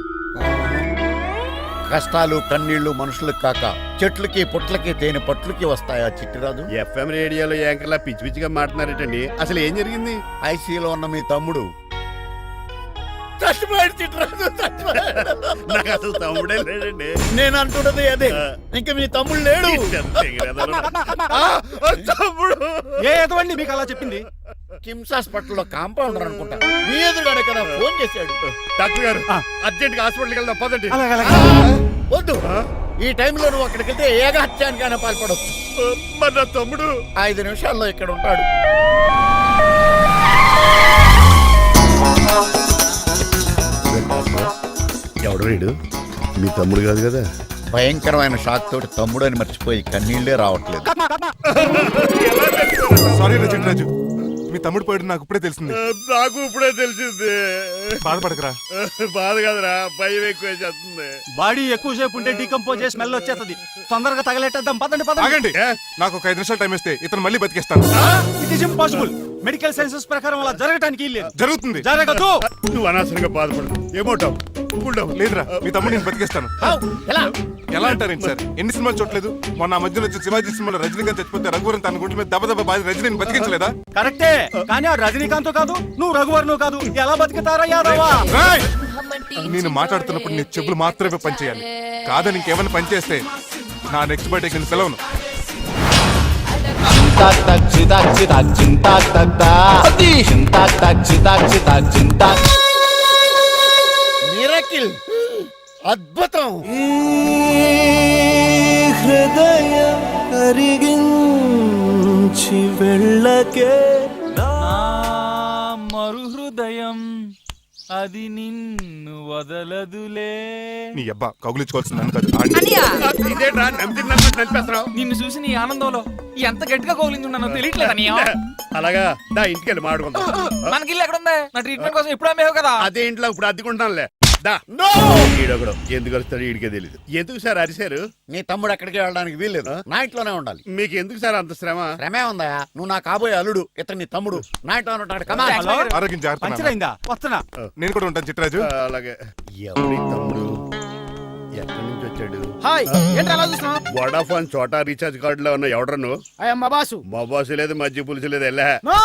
I: కష్టాలు కన్నీళ్లు మనుషులకు కాక చెట్లకి పుట్లకి తేనె పట్లకి వస్తాయా చిట్టిరాజు?
H: ఎఫ్ఎం రేడియోలో యాంకర్లా పిచ్చి పిచ్చిగా మాట్లాడారేటండి. అసలు ఏం జరిగింది?
I: ఐసీయూలో ఉన్న మీ తమ్ముడు చచ్చిపోయాడు చిట్టిరాజు, చచ్చిపోయాడు.
H: నాకు అసలు తమ్ముడే లేడండి.
I: నేను అంటున్నది అదే, ఇంకా మీ తమ్ముడు లేడు.
H: తమ్ముడు
G: ఏ ఎదవండి మీకు అలా చెప్పింది?
I: కిమ్స్ హాస్పిటల్లో కాంపౌండర్ అనుకుంటా, మీ ఎదురుగానే కదా ఫోన్ చేశాడు.
H: డాక్టర్ గారు అర్జెంట్ గా హాస్పిటల్కి వెళ్దాం, పదండి.
I: వద్దు, ఈ టైంలో నువ్వు అక్కడికి వెళ్తే ఏకహత్యానికైనా పాల్పడవచ్చు.
H: మరి నా తమ్ముడు
I: 5 నిమిషాల్లో ఇక్కడ ఉంటాడు.
H: ఎవడు వీడు? మీ తమ్ముడు కాదు కదా?
I: భయంకరమైన షాక్ తోటి తమ్ముడు అని మర్చిపోయి కన్నీళ్లే రావట్లేదు.
A: సారీ చిట్టరాజు, మీ తమ్ముడు పోయాడు నాకు ఇప్పుడే తెలిసింది.
H: నాకు ఇప్పుడే తెలిసింది.
A: బాధపడకరా.
H: బాధ కాదురా, భయం ఎక్కువ చేస్తుంది.
G: బాడీ ఎక్కువసేపు ఉంటే డీకంపోజ్ చేసి స్మెల్ వచ్చేస్తుంది. తొందరగా తగలెట్టేద్దాం, పదండి పదండి.
A: ఆగండి, నాకు ఒక 5 నిమిషాలు టైం ఇస్తే ఇతను మళ్ళీ బతికేస్తాను.
G: It is impossible. Medical sciences ప్రకారం అలా జరగటానికి లేదు.
A: జరుగుతుంది.
G: జరగదు.
H: నువ్వు అనవసరంగా బాధపడదు. ఏమోటావు?
A: లేదురా, మీ తమ్ముడు నేను బతికేస్తాను.
I: ఎలా?
A: ఎలా అంటారేంటి సార్? ఎన్ని సినిమాలు చూడలేదు? మొన్న ఆ మధ్యలో వచ్చిన శివాజీ సినిమాలో రజనీకాంత్ చచ్చిపోతే రఘువరన్ తన గుండె మీద దెబ్బ బాధ రజనీని బతికించలేదా?
G: కరెక్టే, కానీ ఆ రజనీకాంత్ కాదు, నువ్వు రఘువర్ను కాదు. ఎలా బతుకుతారా యాదవా?
A: రేయ్! నేను మాట్లాడుతున్నప్పుడు నీ చెప్పులు మాత్రమే పనిచేయాలి. కాదని ఇంకేమైనా పనిచేస్తే నా నెక్స్ట్ బర్త్డేకి నేను పిలవను.
I: మిరకిల్, అద్భుతం.
K: హృదయం కరిగించి వెళ్ళకే
J: మరు హృదయం అది నిన్ను వదలదులే.
A: నీ అబ్బా కౌగులించుకోవాల్సింది నన్ను కాదు.
H: ఇదేంట్రా నలిపేస్తున్నావు?
J: నిన్ను చూసి నీ ఆనందంలో ఎంత గట్టిగా కౌలించున్నానో తెలియట్లేదు అన్నయ్య.
H: అలాగా దా ఇంటికి వెళ్ళి మాడుకుందాం.
J: మనకి ఇల్లు ఎక్కడ ఉంది? నా ట్రీట్మెంట్ కోసం ఎప్పుడు అమ్మేవు కదా.
H: అదే ఇంట్లో ఇప్పుడు అద్దెకుంటానులే. దా. ఈడొకడు ఎందుకు వస్తాడు ఈడికే తెలీదు. ఎందుకు సార్ అరిశారు?
I: నీ తమ్ముడు ఎక్కడికి వెళ్ళడానికి వీల్లేదు, నా ఇంట్లోనే ఉండాలి.
H: మీకు ఎందుకు సార్ అంత శ్రమ?
I: శ్రమే ఉందా? నువ్వు నా కాబోయే అల్లుడు, ఇతను నీ తమ్ముడు, నా ఇంట్లోనే ఉంటాడు. కమా.
G: హలో,
A: ఆరోగ్యం జాగ్రత్త.
G: పంచరైందా? వస్తున్నా.
A: నేను కూడా ఉంటాను చిట్టరాజు.
H: అలాగే. ఎవరి తమ్ముడు? ఎక్కడి నుంచి వచ్చాడు.
J: హాయ్ ఏంటి అలా చూస్తున్నావు?
H: వడాఫోన్ చోటా రీఛార్జ్ కార్డులో ఉన్న ఎవడరా నువ్వు?
J: అయ్యమ్మ బాసు.
H: మా బాసు లేదు, మధ్య పులుసు లేదు. వెళ్ళా
J: నో!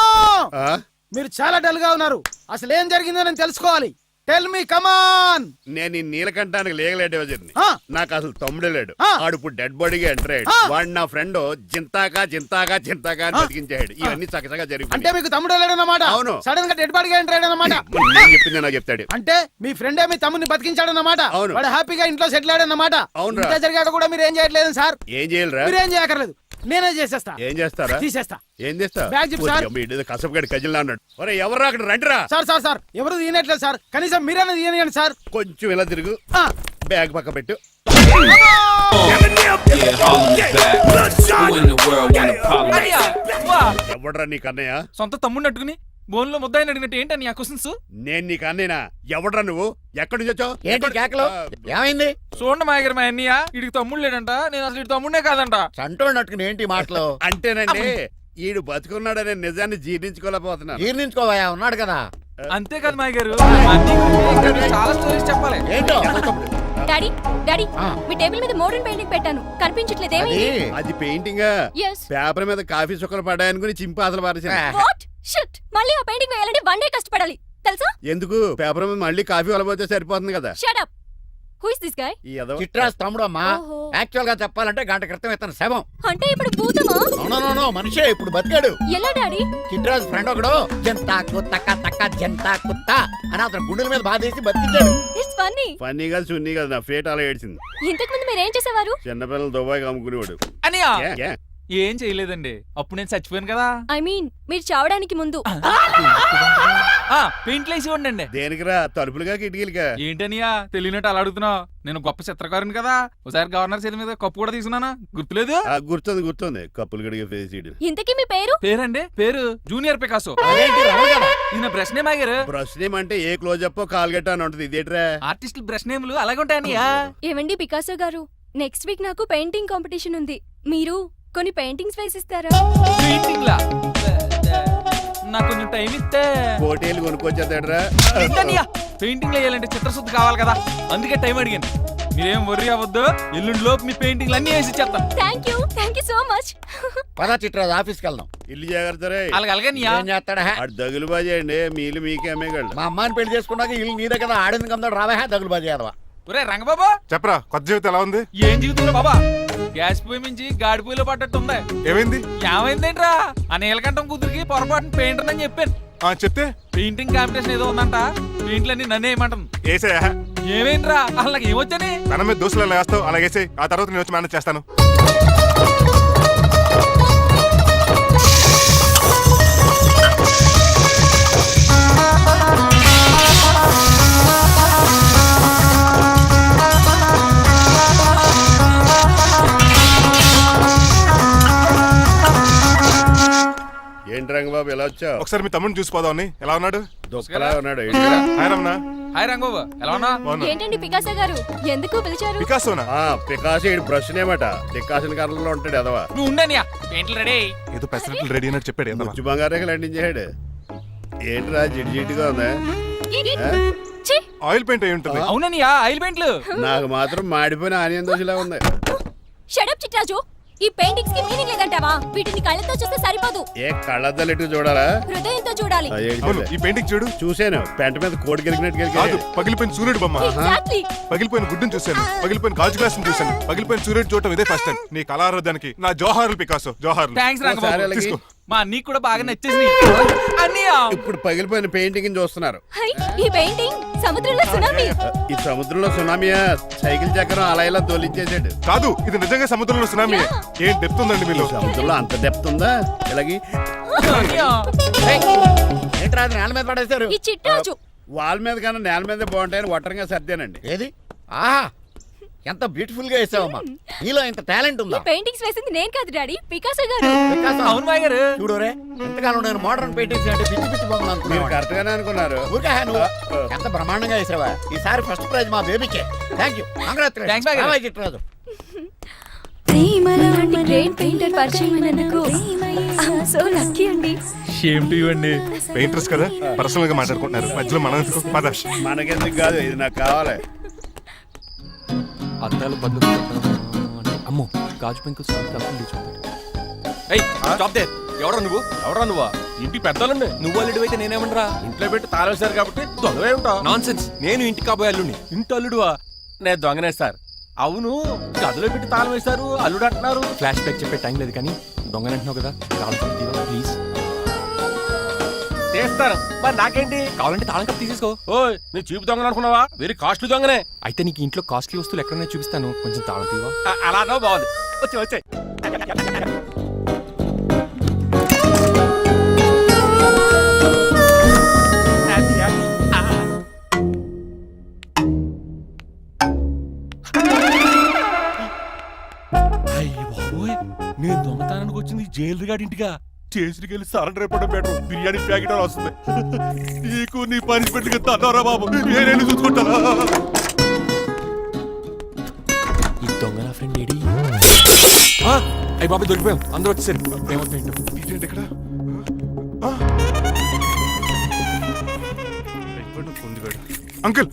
J: మీరు చాలా డల్ గా ఉన్నారు. అసలు ఏం జరిగిందో నేను తెలుసుకోవాలి. టెల్ మీ కమాన్.
H: నేను ఈ నీలకంఠానికి లీగల్ అడ్వైజర్ని.
J: ఆ.
H: నాకు అసలు తమ్ముడే లేడు.
J: ఆ.
H: ఆడు ఇప్పుడు డెడ్ బాడీగా ఎంటర్ అయ్యాడు.
J: ఆ.
H: వాడు నా ఫ్రెండ్ జింతాకా అని బతికించాడు. ఇవన్నీ చక్కగా
J: అంటే
H: జరిగిపోయి
J: మీకు తమ్ముడు లేడన్నమాట.
H: అవును.
J: సడన్ గా డెడ్ బాడీగా ఎంటర్ అయ్యాడన్నమాట.
H: నేను చెప్పింది నాకు చెప్తాడు.
J: అంటే మీ ఫ్రెండే మీ తమ్ముని బతికించాడన్నమాట.
H: అవును.
J: వాడు హ్యాపీగా ఇంట్లో సెటిల్ అయ్యాడన్నమాట.
H: అవునురా.
J: ఇంత జరిగాక కూడా మీరు ఏం చేయట్లేదు సార్.
H: ఏం చేయాలిరా?
J: మీరేం చేయక్కర్లేదు, నేనే చేసేస్తా.
H: ఏం చేస్తారా?
J: తీసేస్తా.
H: ఏం చేస్తా?
J: బ్యాగ్ చెప్పు సార్.
H: కసపగడి కజిల్లా అన్నాడు. ఒరే ఎవరు అక్కడ రండిరా.
J: సార్ సార్ సార్ ఎవరు తీయనట్లేదు సార్. కనీసం మీరైనా తీయనియండి సార్.
H: కొంచెం ఇలా తిరుగు.
J: ఆ.
H: బ్యాగ్ పక్క పెట్టు. ఎవడరా నీకు అన్నయ్య?
J: సొంత తమ్ముడిని అట్టుకుని బోన్లో ముద్దాయిని అడిగినట్టు ఏంటని ఆ క్వశ్చన్స్?
H: నేను నీకు అన్నయ్యనా? ఎవడరా నువ్వు? ఎక్కడి నుంచి వచ్చావు?
I: ఏంటి కేకలు? ఏమైంది?
J: చూడండి మా దగ్గర మా అన్నయ్య ఇడికి తమ్ముడు లేడంట. నేను అసలు ఇటు తమ్ముడే కాదంట.
I: చంటోడు నట్టుకుని ఏంటి మాటలు?
H: అంటేనండి ఈడు బతుకున్నాడనే నిజాన్ని జీర్ణించుకోలేకపోతున్నాను.
I: జీర్ణించుకోవా, ఉన్నాడు కదా.
J: అంతేకాదు మా గారు, చాలా స్టోరీస్ చెప్పాలి.
I: ఏంటో
E: డాడీ డాడీ
I: ఆ.
E: మీ టేబుల్ మీద మోడర్న్ పెయింటింగ్ పెట్టాను, కనిపించట్లేదు.
I: అది
E: ఏమైంది?
H: అది పెయింటింగ్.
E: Yes.
H: పేపర్ మీద కాఫీ చుక్కలు పడ్డాయనుకుని చింపి అసలు పారేసాను.
E: వాట్ షిట్, మళ్ళీ ఆ పెయింటింగ్ వేయాలంటే 1 day కష్టపడాలి తెలుసా?
H: ఎందుకు? పేపర్ మీద మళ్ళీ కాఫీ వలపోతే సరిపోతుంది కదా.
E: Shut up. Who is this guy?
H: ఈ ఎదవ.
I: చిట్రాజ్ తమ్ముడు అమ్మా.
E: ఓహో.
I: యాక్చువల్ గా చెప్పాలంటే గంట క్రితం ఇతను శవం.
E: అంటే ఇప్పుడు భూతమా?
I: నో మనిషే ఇప్పుడు బతికాడు.
E: ఎలా డాడీ?
I: చిట్రాజ్ ఫ్రెండ్ ఒకడు జంతా కుత్త జంతా కుత్త అని అతను గుండెల మీద బాధేసి బతికించాడు.
E: It's funny.
H: ఫన్నీ కాదు, సున్నీ కాదు. నా ఫేట్ అలా ఏడ్చింది.
E: ఇంతకు ముందు మీరు ఏం చేసేవారు?
H: చిన్నపిల్లలు దుబాయ్ అమ్ముకునేవాడు.
J: అనియా
H: ఏ, ఏ?
J: ఏం చేయలేదండి, అప్పుడు నేను చచ్చిపోయాను కదా.
E: ఐ మీన్ మీరు చావడానికి ముందు.
J: పెయింట్లు వేసి ఉండండి.
H: దేనికిరా? తలుపులుగా కిటికీలుగా?
J: ఏంటనియా తెలియనట్టు అలా అడుగుతున్నావు? నేను గొప్ప చిత్రకారుని కదా. ఒకసారి గవర్నర్ చేతి మీద కప్పు కూడా తీసుకున్నానా, గుర్తులేదు?
H: గుర్తుంది. కప్పులు గడిగే ఫేస్ ఇడు.
E: ఇంతకీ మీ పేరు?
J: పేరండి, పేరు జూనియర్ పికాసో.
I: అదేంటి రమణ గారు?
J: ఈయన బ్రష్ నేమ్ ఆగారు.
H: బ్రష్ నేమ్ అంటే ఏ క్లోజప్ కాల్గట్ట అని ఉంటుంది. ఇదేట్రా?
J: ఆర్టిస్టులు బ్రష్ నేమ్లు అలాగే ఉంటాయనియా.
E: ఏమండి పికాసో గారు, నెక్స్ట్ వీక్ నాకు పెయింటింగ్ కాంపిటీషన్ ఉంది. మీరు కొన్ని పెయింటింగ్స్ వేసిస్తారా?
J: పెయింటింగ్ లా నాకు కొంచెం టైం ఇస్తే.
H: పోటీలు కొనుక్కొచ్చేదేట్రా?
J: పెయింటింగ్ వేయాలంటే చిత్రశుద్ధి కావాలి కదా, అందుకే టైం అడిగాను. మీరేం వర్రీ అవ్వద్దు, ఎల్లుండి లోపు మీ పెయింటింగ్లు అన్ని వేసి ఇచ్చేస్తాను.
E: Thank you so much.
I: పదా చిట్రాజ్ ఆఫీస్కి వెళ్దాం.
H: ఇల్లు జాగ్రత్త రే.
J: అలాగే
I: ఏం చేస్తాడా?
H: అటు దగులు బాజేయండి, మీలు మీకే అమ్మేగాళ్ళు.
I: మా అమ్మాయిని పెళ్లి చేసుకున్నాక ఇల్లు నీదే కదా, ఆడింది కదా, రావా దగులు బాజీ అదవా.
J: ఒరే రంగబాబా,
A: చెప్పరా, కొత్త జీవితం ఎలా ఉంది?
J: ఏం జీవితంలో బాబా, గ్యాస్ పొయ్యి మించి గాడి పొయ్యిలో పడ్డట్టు ఉంది.
A: ఏమైంది?
J: ఏమైందేంట్రా, ఆ నీలకంఠం కూతురికి పొరపాటున పెయింటర్ అని చెప్పాను.
A: చెప్తే
J: పెయింటింగ్ కాంపిటీషన్ ఏదో ఉందంట, పెయింట్లన్నీ నన్నే ఏమంటుంది.
A: ఏసే
J: ఏమైందిరా, అసలు నాకు ఏమొచ్చని?
A: తన మీద దోశలు ఎలా వేస్తావు అలాగేసే, ఆ తర్వాత నేను వచ్చి మేనేజ్ చేస్తాను.
H: ఏంటి రంగబాబు ఎలా వచ్చావు?
A: ఒకసారి మీ తమ్ముడిని చూసిపోదామని. ఎలా ఉన్నాడు?
H: దుఃఖలా ఉన్నాడు.
A: హాయ్ రమణ.
J: హాయ్ రంగబాబు, ఎలా ఉన్నా?
A: బాగున్నా.
E: ఏంటండి పికాసో గారు, ఎందుకు పిలిచారు?
A: పికాసోనా?
H: పికాసి ఇడు బ్రష్ నేమట. పికాసిన కర్రలో ఉంటాడు ఎదవా.
J: నువ్వు ఉండనియా, పెయింట్లు రెడీ.
A: ఏదో పెసరట్లు రెడీ అన్నట్టు చెప్పాడు. ఎంత
H: ముచ్చు బంగారే లండించాడు. ఏంట్రా జిడ్జిడ్డుగా ఉందా?
E: ఛీ!
A: ఆయిల్ పెయింట్ అయి ఉంటుంది.
J: అవుననియా, ఆయిల్ పెయింట్లు.
H: నాకు మాత్రం మాడిపోయిన ఆనియన్ దోశలా ఉంది.
E: షట్ అప్ చిట్రాజు, ఈ పెయింటింగ్స్ కి మీనింగ్ లేదంటావా? వీటిని కళ్ళతో చూస్తే సరిపోదు,
H: ఏ కళ్ళద్దలెట్టు చూడాలా?
E: హృదయంతో చూడాలి.
A: అవును, ఈ పెయింటింగ్ చూడు.
H: చూసాను, పెంట మీద కోడి గెలిగినట్టు
A: కాదు,
H: గెలిగాడు.
A: పగిలిపోయిన సూర్యుడు బొమ్మ.
E: ఎగ్జాక్ట్లీ.
A: పగిలిపోయిన గుడ్డును చూశాను, పగిలిపోయిన గాజు గ్లాస్ చూశాను, పగిలిపోయిన సూర్యుడు చూడటం ఇదే ఫస్ట్ టైం. నీ కళారోధానికి నా జోహార్లు పికాసో, జోహార్లు.
J: థ్యాంక్స్
H: ఒకసారి
J: రంగబాబు,
H: అలాగే.
A: తీసుకో.
J: మా అన్నీకి కూడా బాగా నచ్చేసింది. అన్నయ్యా,
H: ఇప్పుడు పగిలిపోయిన పెయింటింగ్ చూస్తున్నారు.
E: హై, ఈ పెయింటింగ్ సముద్రంలో సునామీ.
H: ఈ సముద్రంలో సునామీయా? సైకిల్ చక్రం అలా ఇలా తోలించేసాడు.
A: కాదు, ఇది నిజంగా సముద్రంలో సునామీ. ఏం డెప్త్ ఉందండి మీలో?
H: సముద్రంలో అంత డెప్త్ ఉందా? ఇలాగి
J: అన్నయ్యా.
I: ఏంట్రా అది నేల మీద పడేశారు?
E: ఈ చిట్రాజు
H: వాల్ మీద కన్నా నేల మీదే బాగుంటాయని ఒట్టరంగా సర్దానండి.
I: ఏది? ఆహా, ఎంత బ్యూటిఫుల్ గా వేసావమ్మా. నీలో ఇంత టాలెంట్
E: ఈ
I: ఉందా?
E: పెయింటింగ్స్ వేసింది నేను కాదు డాడీ, పికాసో గారు.
I: వికాసం.
J: అవును మా గారు.
I: చూడురే, ఎంతకాలం నేను మోడర్న్ పెయింటింగ్స్ అంటే పిచ్చి పిచ్చి బొమ్మలు
H: మీరు
I: అనుకున్నాను.
H: కరెక్ట్ గానే అనుకున్నారు.
I: ఊరికే నువ్వు ఎంత బ్రహ్మాండంగా వేసావా. ఈసారి ఫస్ట్ ప్రైజ్ మా బేబీకే. Thank you,
J: Thanks, my God.
I: Chitraju.
E: అలాంటి గ్రేట్ పెయింటర్ పరిచయం అయినందుకు సో లక్కీ అండి.
J: షేమ్ టు యు అండి.
A: పెయింటర్స్ కదా, పర్సనల్ గా మాట్లాడుకుంటున్నారు. మధ్యలో మనం ఎందుకు? పద.
H: మనకెందుకు కాదు, ఇది నాకు కావాలి.
B: అద్దాలు బదులు అమ్మో గాజు పెంకులు స్టాప్ దే. ఎవరా నువ్వు?
F: ఎవరా నువ్వా? ఇంటి పెద్దలండి.
B: నువ్వు అల్లుడు అయితే నేనేమనరా?
F: ఇంట్లో పెట్టి తాళేశారు కాబట్టి దొంగవే ఉంటావు.
B: Non sense. నేను ఇంటికి కాబోయే అల్లుడిని.
F: ఇంటి అల్లుడువా? నేను దొంగనే సార్. అవును, గదిలో పెట్టి తాళం వేశారు, అల్లుడు అంటున్నారు.
B: ఫ్లాష్ బ్యాక్ చెప్పే టైం లేదు కానీ దొంగనంటున్నావు కదా, తాళం కప్పు తీవా ప్లీజ్.
F: చేస్తారు మరి నాకేంటి?
B: కావాలంటే తాళం కప్పు తీసేసుకో.
F: ఓయ్, నీ చీపు దొంగను అనుకున్నావా? వెరీ కాస్ట్లీ దొంగనే.
B: అయితే నీకు ఇంట్లో కాస్ట్లీ వస్తువులు ఎక్కడైనా చూపిస్తాను, కొంచెం తాళం తీవా.
F: అలానో బాగుంది. వచ్చాయి. నేను దొంగతనానికి వచ్చింది జైలు గాడి ఇంటిగా. చేసికి వెళ్ళి సరెండర్ అయిపోవడం బెటర్. బిర్యానీ ప్యాకెట్ వస్తుంది. నీకు నీ పనిష్మెంట్ తన్నారా బాబు, నేనేళ్ళు చూసుకుంటారా?
B: ఈ దొంగ నా ఫ్రెండ్ ఏడి? అయ్యి బాబు దొరికిపోయాం, అందరూ వచ్చేసారు. ఏమవుతుంది
A: ఇక్కడ అంకుల్,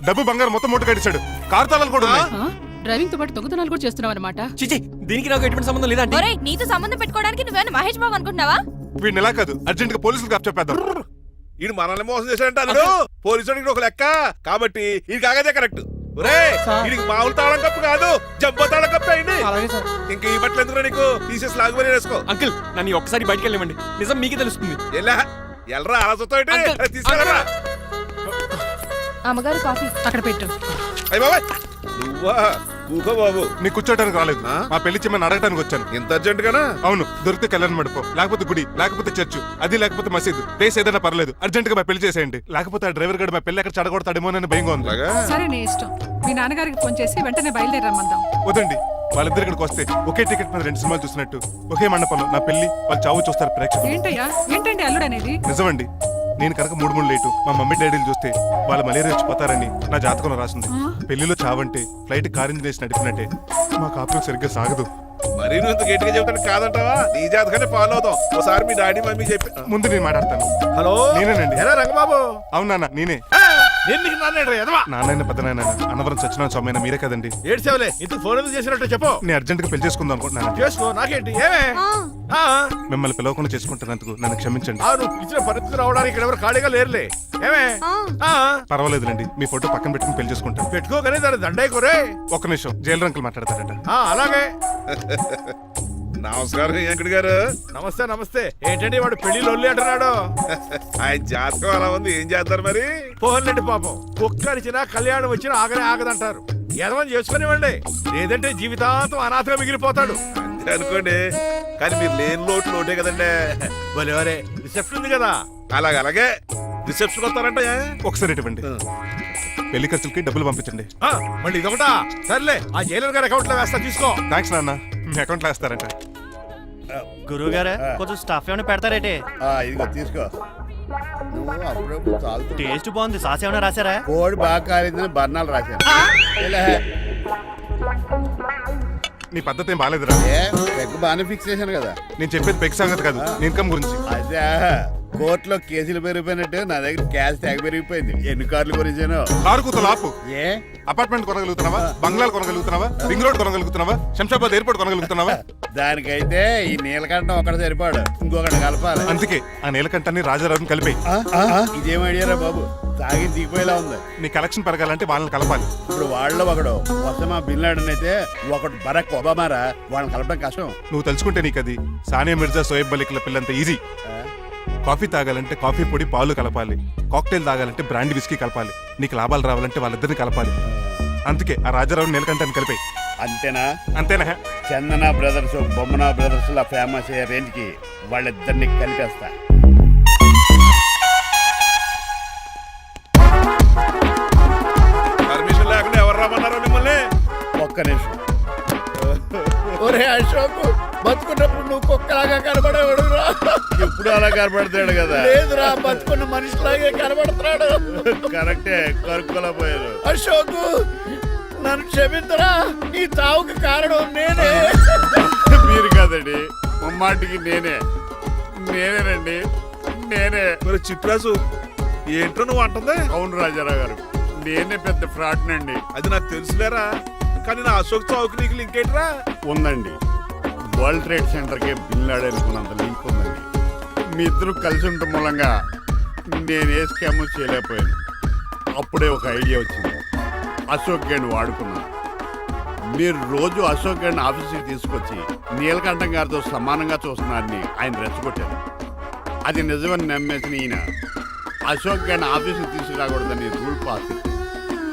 A: డబ్బు బంగారం మొత్తం మూట కట్టించాడు. కారు తాళాలు కూడా ఉన్నాయి.
D: డ్రైవింగ్ తో పాటు దొంగతనాలు కూడా చేస్తున్నావు అనమాట.
B: చిచి, దీనికి నాకు ఎటువంటి సంబంధం లేదండి.
E: ఒరేయ్, నీతో సంబంధం పెట్టుకోవడానికి నువ్వేనా మహేష్ బాబు అనుకుంటున్నావా?
A: వీడిని ఎలా కాదు, అర్జెంట్ గా పోలీసులకు అప్పచెప్పేద్దాం.
C: ఈడు మనల్ని మోసం చేశాడంటే పోలీసుడికి ఒక లెక్క కాబట్టి ఇది కాగదే కరెక్ట్. వీడికి మామూలు తాళం కప్పు కాదు, జంబో తాళం కప్పు అయింది. ఇంకా ఈ బట్టలు ఎందుకు నీకు? తీసేసి లాగుమని వేసుకో.
B: అంకుల్, నన్ను ఒక్కసారి బయటికి వెళ్ళమండి, నిజం మీకే తెలుస్తుంది.
C: ఎల్రా అలా చూస్తా తీసుకెళ్ళరా.
E: అమ్మగారు కాఫీ
D: అక్కడ పెట్టు.
C: అయ్య బాబాయ్, నువ్వా? కూకో బాబు.
A: నీకు కూర్చోటానికి రాలేదు, మా పెళ్లి చెమ్మని అడగటానికి వచ్చాను.
C: ఇంత అర్జెంట్ గానా?
A: అవును, దొరికితే కళ్యాణ మండపం, లేకపోతే గుడి, లేకపోతే చర్చ్, అది లేకపోతే మసీదు, ప్లేస్ ఏదైనా పర్లేదు. అర్జెంట్ గా మా పెళ్లి చేసేయండి, లేకపోతే ఆ డ్రైవర్ గడు మా పెళ్లి ఎక్కడ చెడగొడతాడేమో అని భయంగా ఉంది.
D: సరే, నీ ఇష్టం. మీ నాన్నగారికి ఫోన్ చేసి వెంటనే బయలుదేరమ్మందాం.
A: వదండి, వాళ్ళిద్దరు ఇక్కడికి వస్తే ఒకే టికెట్ మీద 2 సినిమాలు చూసినట్టు, ఒకే మండపంలో నా పెళ్లి, వాళ్ళ చావు చూస్తారు ప్రేక్షకులు.
D: ఏంటయ్యా, ఏంటండి అల్లుడు అనేది?
A: నిజమండి, నేను కనుక 3 లేటు మా మమ్మీ డాడీలు చూస్తే వాళ్ళ మలేరియా వచ్చిపోతారని నా జాతకంలో రాసింది. పెళ్లిలో చావంటే ఫ్లైట్ కార్ ఇంజిన్ వేసి నడిపినట్టే. మా కాపురం సరిగ్గా సాగదు.
C: మరి నువ్వు ఇంత గట్టిగా చెబుతాను కాదంటావా? నీ జాతకాన్ని ఫాలో అవుతాం. ఒకసారి మీ డాడీ మమ్మీ చెప్పి
A: ముందు నేను మాట్లాడతాను.
C: హలో,
A: నేనేనండి.
C: ఎలా రంగబాబు?
A: అవునా, నేనే. నాన్న పెద్ద నాయన అన్నవరం సత్యనారాయణ స్వామి మీరే కదండి.
C: ఏడ్చేవలే, ఇంత ఫోన్ ఎందుకు చేసినట్టు చెప్పు.
A: నేను అర్జెంట్ గా పెళ్లి చేసుకుందాం అనుకుంటున్నాను.
C: చేసుకో, నాకేంటి? ఏమే
A: మిమ్మల్ని పిలవకుండా చేసుకుంటున్నందుకు నన్ను క్షమించండి.
C: నువ్వు ఇచ్చిన పరిస్థితి రావడానికి ఇక్కడ ఎవరు ఖాళీగా లేరులే. ఏమే
A: పర్వాలేదులేండి, మీ ఫోటో పక్కన పెట్టుకుని పెళ్లి చేసుకుంటాను.
C: పెట్టుకోగానే దాని దండే కోరే.
A: ఒక్క నిమిషం, జైలు రంకులు మాట్లాడతారట.
C: అలాగే. నమస్కారం వెంకట గారు. నమస్తే నమస్తే. ఏంటండి వాడు పెళ్లి లొల్లి అంటున్నాడు? ఆయన జాతకం అలా ఉంది, ఏం చేస్తారు మరి? పోహన్లండి పాపం, కుక్క అరిచినా కళ్యాణం వచ్చినా ఆగనే ఆగదంటారు. ఎదవని చేసుకునివ్వండి, లేదంటే జీవితాంతం అనాథగా మిగిలిపోతాడు. అంతే అనుకోండి, కానీ మీరు లేని లోటే కదండి. భలేవరే, రిసెప్షన్ ఉంది కదా. అలాగే రిసెప్షన్ వస్తారంట.
A: ఒకసారి ఇవ్వండి, పెళ్లి ఖర్చులకి డబ్బులు పంపించండి.
C: మళ్ళీ ఇదొకటా? సర్లే, ఆ జైలర్ గారి అకౌంట్ లో వేస్తా, తీసుకో.
A: థ్యాంక్స్ నాన్న, మీ అకౌంట్ లో వేస్తారంట.
G: గురువు గారు కొంచెం స్టాఫ్ ఏమైనా పెడతారేటే?
H: ఇదిగో తీసుకో. నువ్వు అప్పుడప్పుడు చాలు.
G: టేస్ట్ బాగుంది, సాస్ ఏమైనా రాశారా?
H: కోడి బాగా కాలిందని బర్ణాలు రాశాను.
A: నీ పద్ధతి ఏం బాగాలేదురా.
H: పెగ్ బాగానే ఫిక్స్ చేశాను కదా.
A: నేను చెప్పేది పెగ్ సంగతి కాదు, ఇన్కమ్ గురించి.
H: అదే కోర్టులో కేసులు పెరిగిపోయినట్టు నా దగ్గర క్యాష్ తెగ పెరిగిపోయింది. ఎన్ని కార్లు కొనిచ్చాను?
A: కారు కూతలు ఆపు.
H: ఏ
A: అపార్ట్మెంట్ కొనగలుగుతున్నావా? బంగ్లాలు కొనగలుగుతున్నావా? రింగ్ రోడ్ కొనగలుగుతున్నావా? శంషాబాద్ ఎయిర్పోర్ట్ కొనగలుగుతున్నావా?
H: దానికైతే ఈ నీలకంఠం ఒకటి సరిపాడు, ఇంకొకటి కలపాలి.
A: అందుకే ఆ నీలకంఠాన్ని రాజారావుని కలిపి.
H: ఇదేం ఐడియారా బాబు, తాగి దిగిపోయేలా ఉంది.
A: నీ కలెక్షన్ పెరగాలంటే వాళ్ళని కలపాలి.
H: ఇప్పుడు వాళ్ళలో ఒకడు ఒసమా బిన్ లాడెన్ అయితే ఒకడు బరాక్ ఒబామారా, వాళ్ళని కలపడం కష్టం.
A: నువ్వు తలుచుకుంటే నీకు అది సానియా మిర్జా, సోయబ్ మలిక్ల పిల్లంత ఈజీ. కాఫీ తాగాలంటే కాఫీ పొడి పాలు కలపాలి, కాక్టైల్ తాగాలంటే బ్రాండ్ విస్కీ కలపాలి, నీకు లాభాలు రావాలంటే వాళ్ళిద్దరిని కలపాలి. అందుకే ఆ రాజారావు నీలకంఠాన్ని కలిపాయి.
H: అంతేనా?
A: అంతేనా?
H: చందన బ్రదర్స్, బొమ్మన బ్రదర్స్ లా ఫేమస్ అయ్యే రేంజ్ కి వాళ్ళిద్దరిని కలిపేస్తా.
C: పర్మిషన్ లేకుండా ఎవరు రమ్మన్నారో మిమ్మల్ని?
H: ఒక్క నిమిషం. ఒరే అశోక్, బతుకున్నప్పుడు నువ్వు కుక్కలాగా కనబడేవాడురా. ఇప్పుడు అలా కనబడతాడు కదా. లేదురా, బతుకున్న మనిషిలాగే కనబడుతున్నాడు. కరెక్టే, కరుక్కోలేకపోయారు. అశోక్, నన్ను క్షమించరా, ఈ చావుకి కారణం నేనే. మీరు కాదండి, ముమ్మాటికి నేనేనండి, నేనే.
C: మరి చిట్రాజు, ఏంటో నువ్వు అంటుంది?
H: అవును రాజారావు గారు, నేనే పెద్ద ఫ్రాడ్ నండి.
C: అది నాకు తెలుసులేరా. కానీ నా అశోక్ చౌక్ నీకు లింక్ ఏంట్రా?
H: ఉందండి. వరల్డ్ ట్రేడ్ సెంటర్కి బిల్లాడు అనుకున్నంత లింక్ ఉందండి. మీ ఇద్దరు కలిసి ఉండటం మూలంగా నేను ఏ స్కామ్ చేయలేకపోయాను. అప్పుడే ఒక ఐడియా వచ్చింది. అశోక్ గడిని వాడుకున్నాను. మీరు రోజు అశోక్ గడిని ఆఫీస్కి తీసుకొచ్చి నీలకంఠం గారితో సమానంగా చూస్తున్నారని ఆయన రెచ్చగొట్టారు. అది నిజమని నమ్మేసిన ఈయన అశోక్ గడిని ఆఫీస్కి తీసుకురాకూడదని రూల్ పాస్ చేశారు.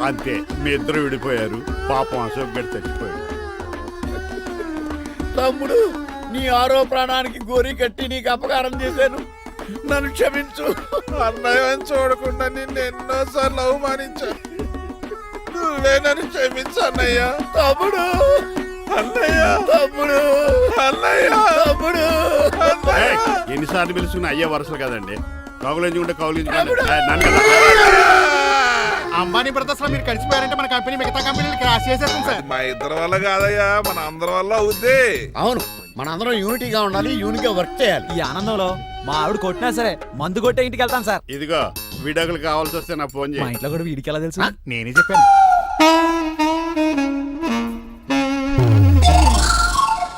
H: అంతే, మీ ఇద్దరు విడిపోయారు. పాపం అశోక్ గడి చచ్చిపోయాడు.
I: తమ్ముడు, నీ ఆరో ప్రాణానికి గోరి కట్టి నీకు అపకారం చేశాను, నన్ను క్షమించు.
C: అన్నయ్య చూడకుండా నిన్ను ఎన్నోసార్లు అవమానించాను. నువ్వే నన్ను క్షమించు అన్నయ్య.
I: తమ్ముడు,
C: అన్నయ్య,
I: తమ్ముడు,
C: అన్నయ్య,
I: తమ్ముడు.
H: ఏయ్, ఎన్నిసార్లు పిలుచుకున్న అయ్యే వరుసలు కదండి. కౌగులించుకుంటే
G: అంబానీ బ్రదర్స్ లో మీరు కలిసిపోయారంటే మన కంపెనీ మిగతా కంపెనీలు క్రాష్ చేసేస్తాం సార్.
C: మా ఇద్దరి వల్ల కాదయ్యా, మన అందరి వల్ల అవుద్ది.
I: అవును, మనందరం యూనిటీగా ఉండాలి, యూనిట్గా వర్క్ చేయాలి.
J: ఈ ఆనందంలో మా ఆవిడ కొట్టినా సరే మందు కొట్టే ఇంటికి వెళ్తాను సార్.
H: ఇదిగో విడాకులు కావాల్సి వస్తే నాకు ఫోన్
J: మా
H: చేయి.
J: ఇంట్లో కూడా వీడికి ఎలా తెలుసు?
G: నేనే చెప్పాను.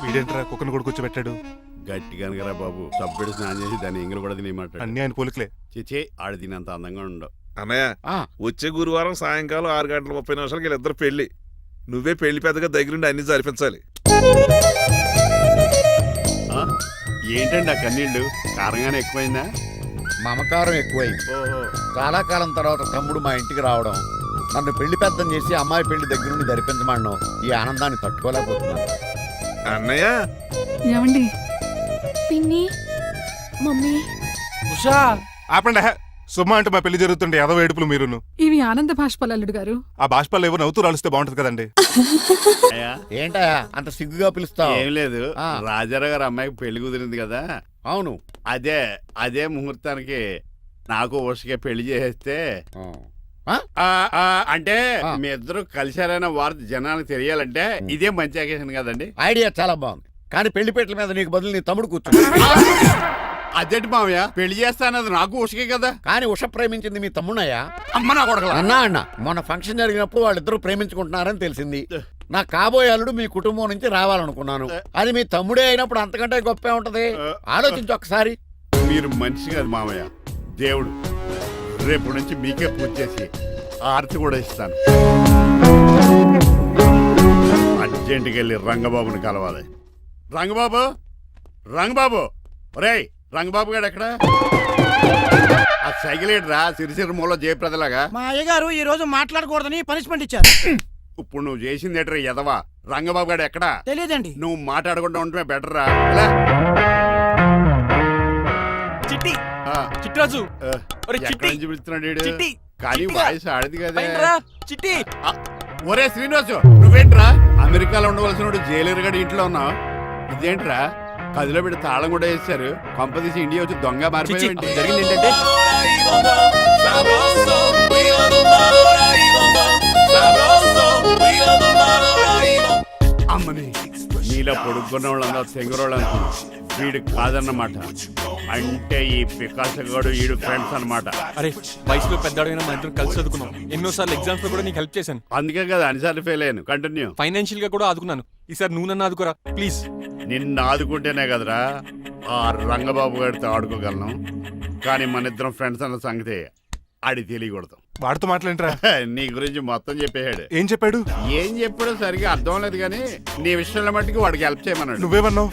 A: వీడేంట్రా కుక్కను కూడా కూర్చోబెట్టాడు?
H: గట్టిగా అనగరా బాబు. సబ్బెడు స్నానం చేసి దాన్ని ఎంగిలి కూడా తినేమాట.
A: అన్ని ఆయన పోలికలే.
H: చిచే ఆడు తినంత అందంగా ఉండవు.
C: అన్నయ్య, వచ్చే గురువారం సాయంకాలం 6:30 వీళ్ళిద్దరు పెళ్లి. నువ్వే పెళ్లి పెద్దగా దగ్గరుండి అన్ని జరిపించాలి.
H: ఏంటండి ఆ కన్నీళ్ళు? కారంగానే ఎక్కువైందా?
I: మమకారం ఎక్కువైంది.
H: ఓహో,
I: చాలా కాలం తర్వాత తమ్ముడు మా ఇంటికి రావడం, నన్ను పెళ్లి పెద్దం చేసి అమ్మాయి పెళ్లి దగ్గర నుండి జరిపించమనడం, ఈ ఆనందాన్ని తట్టుకోలేకపోతున్నాను.
C: అన్నయ్య,
D: ఏమండి
E: పిన్ని, మమ్మీ,
J: ఉషా,
A: ఆపండి. సుమా అంటే మా పెళ్లి జరుగుతుంటే ఏదో ఏడుపులు మీరును.
D: ఇవి ఆనంద భాష్పాలు అల్లుడు గారు.
A: ఆ బాష్పాలు ఏవో నవ్వుతూ రాలిస్తే బాగుంటది కదండి.
H: అయ్యా,
I: ఏంటయ్యా అంత సిగ్గుగా పిలుస్తావు?
H: ఏం లేదు.
I: ఆ.
H: రాజారావు గారు అమ్మాయికి పెళ్లి కుదిరింది కదా.
I: అవును.
H: అదే ముహూర్తానికి నాకు ఉషకే పెళ్లి చేసేస్తే అంటే
I: ఆ.
H: మీ ఇద్దరు కలిశారైన వార్త జనానికి తెలియాలంటే ఇదే మంచి అకేషన్ కదండి.
I: ఐడియా చాలా బాగుంది, కానీ పెళ్లి పెట్టల మీద నీకు బదులు నీ తమ్ముడు కూర్చో.
H: అదేంటి మామయ్య, పెళ్లి చేస్తానది నాకు ఉషకే కదా.
I: కానీ ఉష ప్రేమించింది మీ తమ్ముడయ్యా.
H: అమ్మ నా కొడకలా.
I: అన్నా మొన్న ఫంక్షన్ జరిగినప్పుడు వాళ్ళిద్దరూ ప్రేమించుకుంటున్నారని తెలిసింది. నా కాబోయే అల్లుడు మీ కుటుంబం నుంచి రావాలనుకున్నాను. అది మీ తమ్ముడే అయినప్పుడు అంతకంటే గొప్పే ఉంటది. ఆలోచించు ఒకసారి.
H: మీరు మనిషి కాదు మామయ్య, దేవుడు. రేపు నుంచి మీకే పూజ చేసి ఆర్తి కూడా ఇస్తాను. అర్జెంటుకి వెళ్ళి రంగబాబుని కలవాలి. రంగబాబు, రంగబాబు, ఒరేయ్ రంగబాబు గారు ఎక్కడ? ఆ సైకిల్ రా సిరిసిరి మూల జయప్రదలాగా.
K: మా అయ్యగారు ఈ రోజు మాట్లాడకూడదని పనిష్మెంట్ ఇచ్చారు.
H: ఇప్పుడు నువ్వు చేసింది ఎట్రా ఎదవా? రంగబాబు గారు ఎక్కడా?
K: తెలియదండి.
H: నువ్వు మాట్లాడకుండా ఉంటే బెటర్ రా.
J: చిట్టి, చిట్రాజు, ఒరే చిట్టి,
H: పిలుస్తున్నాడు వీడు.
J: చిట్టి,
H: కానీ
J: చిట్టిగా.
H: వాయిస్ ఆడది కదా.
J: పైనరా, చిట్టి.
H: ఒరే శ్రీనివాసు, నువ్వేంట్రా అమెరికాలో ఉండవలసిన జైలర్ గడి ఇంట్లో ఉన్నావు? ఇదేంట్రా కదిలో పెట్టి తాళం కూడా వేస్తారు. కొంపదీసి ఇండియా వచ్చి దొంగ
J: చిచ్చి,
H: మారిపోయింది.
J: జరిగింది ఏంటంటే
H: అమ్మని నీలో పొడుక్కున్న వాళ్ళందరూ తెంగరోళ్ళు అనుకున్నా. వీడు కాదన్నమాట. అంటే ఈ పికాసగాడు వీడు ఫ్రెండ్స్ అన్నమాట.
B: అరే వయసులో పెద్దవాడైనా మన ఇద్దరం కలిసి చదువుకున్నాం. ఎన్నోసార్లు ఎగ్జామ్స్ లో కూడా నీకు హెల్ప్ చేశాను.
H: అందుకే కదా అన్నిసార్లు ఫెయిల్ అయ్యాను. కంటిన్యూ.
B: ఫైనాన్షియల్ గా కూడా ఆదుకున్నాను. ఈసారి నువ్వు నన్ను ఆదుకోరా ప్లీజ్.
H: నిన్ను ఆదుకుంటేనే కదరా ఆ రంగబాబు గారితో ఆడుకోగలను. కానీ మన ఇద్దరం ఫ్రెండ్స్ అన్న సంగతి ఆడి తెలియకూడదు.
A: వాడితో మాట్లాడరా?
H: నీ గురించి మొత్తం చెప్పేశాడు.
A: ఏం చెప్పాడు?
H: ఏం చెప్పాడో సరిగా అర్థం లేదు కానీ నీ విషయంలో మట్టుకు వాడికి హెల్ప్ చేయమన్నాడు.
A: నువ్వేమన్నావు?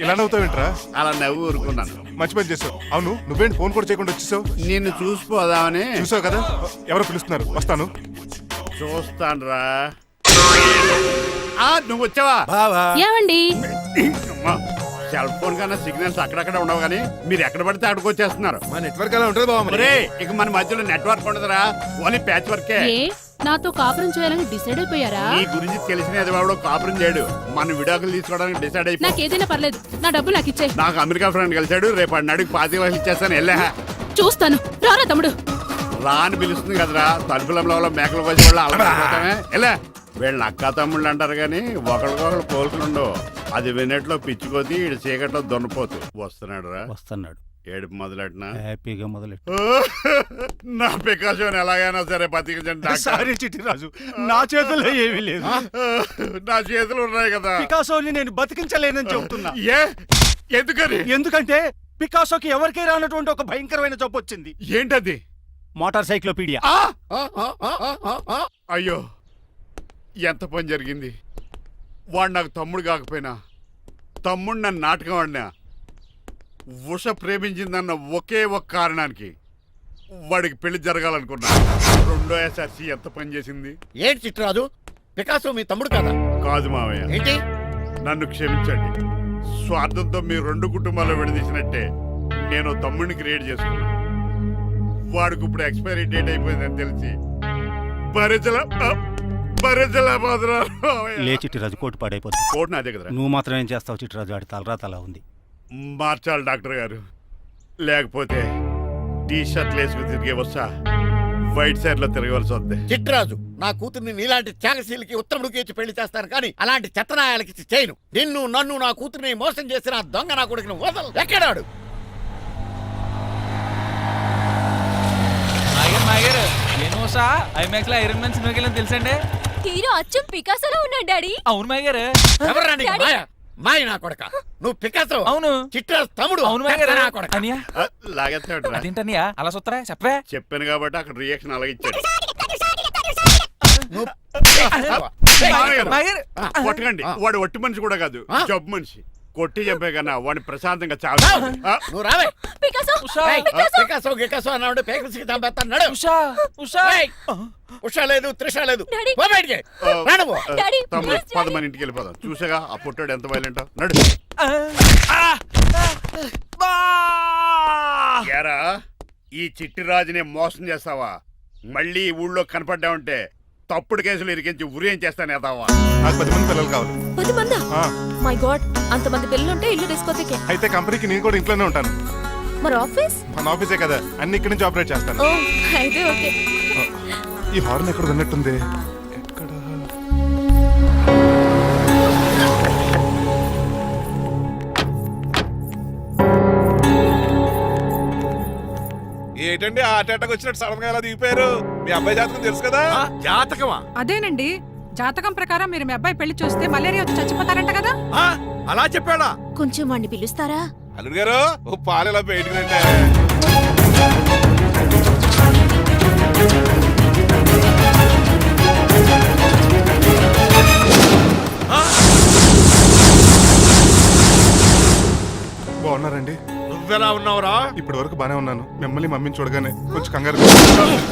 A: ఇలా నవ్వుతావేంట్రా?
H: అలా నవ్వు ఊరుకున్నాను.
A: మంచి పని చేసావు. అవును, నువ్వేంటి ఫోన్ కూడా చేయకుండా వచ్చేసావు?
H: నిన్ను చూసిపోదామని.
A: చూసావు కదా, ఎవరో పిలుస్తున్నారు, వస్తాను.
H: చూస్తానురా. నువ్వు వచ్చావా?
E: ఏమండి?
H: సెల్ ఫోన్ కన్నా సిగ్నల్స్ అక్కడక్కడ ఉండవు కానీ మీరు ఎక్కడ పడితే అక్కడికి వచ్చేస్తున్నారు.
A: మా నెట్వర్క్ ఎలా ఉంటుంది బాబు?
H: ఇక మన మధ్యలో నెట్వర్క్ ఉండదురా, ఓన్లీ ప్యాచ్ వర్కే.
E: నాతో కాపురం చేయాలని డిసైడ్ అయిపోయారా?
H: నీ గురించి తెలిసిన ఎదవాడు కాపురం చేయడు. మన విడాకులు తీసుకోవడానికి డిసైడ్ అయిపో.
E: నాకేదైనా పర్లేదు, నా డబ్బు నాకు ఇచ్చే.
H: నాకు అమెరికా ఫ్రెండ్ కలిశాడు. రేపు అడిగి 25,000 ఇచ్చేస్తాను. వెళ్ళా
E: చూస్తాను, రారా తమ్ముడు.
H: రా అని పిలుస్తుంది కదరా. తలుపులంలో మేకలు వచ్చి వాళ్ళు అలవాటమే. వెళ్ళా. వీళ్ళని అక్క తమ్ముళ్ళు అంటారు కానీ ఒకరికొకరు పోల్చులుండవు. అది వినట్లో పిచ్చుకోతి, ఈడు చీకట్లో దొన్నపోతు. వస్తున్నాడు రా.
G: వస్తున్నాడు.
H: ఏడుపు మొదలెట్నా
G: హ్యాపీగా మొదలెట్టు.
H: నా పికాసోని ఎలాగైనా సరే బతికించండి డాక్టర్.
G: సారీ చిట్టిరాజు, నా చేతుల్లో ఏమీ లేదు.
H: నా చేతులు ఉన్నాయి కదా.
G: పికాసోని నేను బతికించలేనని చెబుతున్నా.
H: ఏ ఎందుకని?
G: ఎందుకంటే పికాసోకి ఎవరికీ రానటువంటి ఒక భయంకరమైన జబ్బు వచ్చింది.
H: ఏంటది?
G: Motor cyclopaedia.
H: అయ్యో ఎంత పని జరిగింది. వాడు నాకు తమ్ముడు కాకపోయినా తమ్ముడు నన్ను నాటకం ఆడినా ఉష ప్రేమించిందన్న ఒకే ఒక కారణానికి వాడికి పెళ్లి జరగాలనుకున్నా. రెండో ఎస్ఆర్సి ఎంత పని చేసింది.
I: ఏంటి చిట్రాజు, పికాసో మీ తమ్ముడు కదా?
H: కాదు మావయ్య,
I: ఏంటి?
H: నన్ను క్షమించండి. స్వార్థంతో మీ రెండు కుటుంబాలు విడదీసినట్టే నేను తమ్ముడిని క్రియేట్ చేసుకున్నా. వాడికి ఇప్పుడు ఎక్స్పైరీ డేట్ అయిపోయిందని తెలిసి
G: లే చిట్టిరాజు, కోటు పాడైపోతుంది.
H: కోట్ నాదే కదరా.
G: నువ్వు మాత్రం ఏం చేస్తావు చిట్టిరాజు? ఆడి తలరా తలా ఉంది.
H: మార్చాలి డాక్టర్ గారు, లేకపోతే టీ షర్ట్లు వేసుకుని తిరిగే వస్తా వైట్ సైడ్ లో తిరగవలసి వద్దే.
I: చిట్రాజు, నా కూతుర్ని నీలాంటి త్యాగశీలకి ఉత్తముడికి ఇచ్చి పెళ్లి చేస్తాను కానీ అలాంటి చెత్తనాయాలకి ఇచ్చి చేయను. నిన్ను నన్ను నా కూతుర్ని మోసం చేసిన ఆ దొంగ నా కొడుకుని వదలు. ఎక్కడాడు?
J: ఏమోసా ఐమాక్స్ లో ఐరన్ మ్యాన్ సినిమాకి వెళ్ళని తెలుసండి.
E: హీరో అచ్చం పికాసోలో ఉన్నాడు డాడీ.
J: అవును మాయ గారు.
I: ఎవరు రాని మాయ? మాయ నా కొడక. నువ్వు పికాసో.
J: అవును.
I: చిట్రాజు తమ్ముడు.
J: అవును మాయ గారు.
I: నా కొడక.
J: అనియా
H: లాగేస్తాడు.
J: అదేంటనియా అలా చూస్తారా? చెప్పే.
H: చెప్పాను కాబట్టి అక్కడ రియాక్షన్ అలాగే ఇచ్చాడు.
I: నువ్వు
J: మాయ గారు.
H: కొట్టకండి, వాడు ఒట్టి మనిషి కూడా కాదు, జబ్బు మనిషి. కొట్టి చెప్పే కన్నా వాడిని ప్రశాంతంగా చావు.
I: నువ్వు రావే.
E: పికాసో
I: ఏయ్, పికాసో గికాసో అన్నాడు. పేకల్స్కి చంపేస్తాను. నడు.
J: ఉషా ఉషా.
I: ఏయ్, ఉష లేదు, త్రిష లేదు.
E: డాడీ.
I: పో బయటికి. రా నువ్వు.
E: డాడీ,
H: తమ్ముడు
E: ప్లీజ్
H: పద
E: డాడీ.
H: మన ఇంటికి వెళ్ళిపోదాం. చూసాగా ఆ పుట్టాడు ఎంత వైలెంట్. నడు. ఏరా, ఈ చిట్టిరాజుని మోసం చేస్తావా? మళ్ళీ ఈ ఊళ్ళో కనపడ్డావంటే తప్పుడు కేసులు ఇరికించి ఉరేం చేస్తాను ఎదావా.
A: నాకు 10 మంది పిల్లలు కావాలి.
E: 10 మందా?
A: ఆ,
E: మై గాడ్, అంతమంది పిల్లలుంటే ఇల్లు డిస్కోతేకే.
A: అయితే కంపెనీకి నేను కూడా ఇంట్లోనే ఉంటాను.
E: మరి ఆఫీస్?
A: మన ఆఫీసే కదా, అన్ని ఇక్కడి నుంచి ఆపరేట్ చేస్తాను.
E: ఓ అయితే ఓకే.
A: ఈ హార్న్ ఎక్కడ విన్నట్టుంది. ఎక్కడ?
C: ఏంటండి ఆ అటాక్ వచ్చినట్టు సడన్ గా ఎలా దిగిపోయారు? మీ అబ్బాయి జాతకం తెలుసు కదా.
H: జాతకమా?
D: అదేనండి, జాతకం ప్రకారం మీరు మీ అబ్బాయి పెళ్లి చూస్తే మలేరియా వచ్చి చచ్చిపోతారంట కదా.
H: అలా చెప్పాడా?
E: కొంచెం వాడిని పిలుస్తారా?
C: అల్లుడు గారు ఓ పాలు ఎలా బయటకు రండి.
A: బాగున్నారండి?
H: నువ్వెలా ఉన్నావురా?
A: ఇప్పటి వరకు బానే ఉన్నాను. మిమ్మల్ని మమ్మీని చూడగానే కొంచెం కంగారు.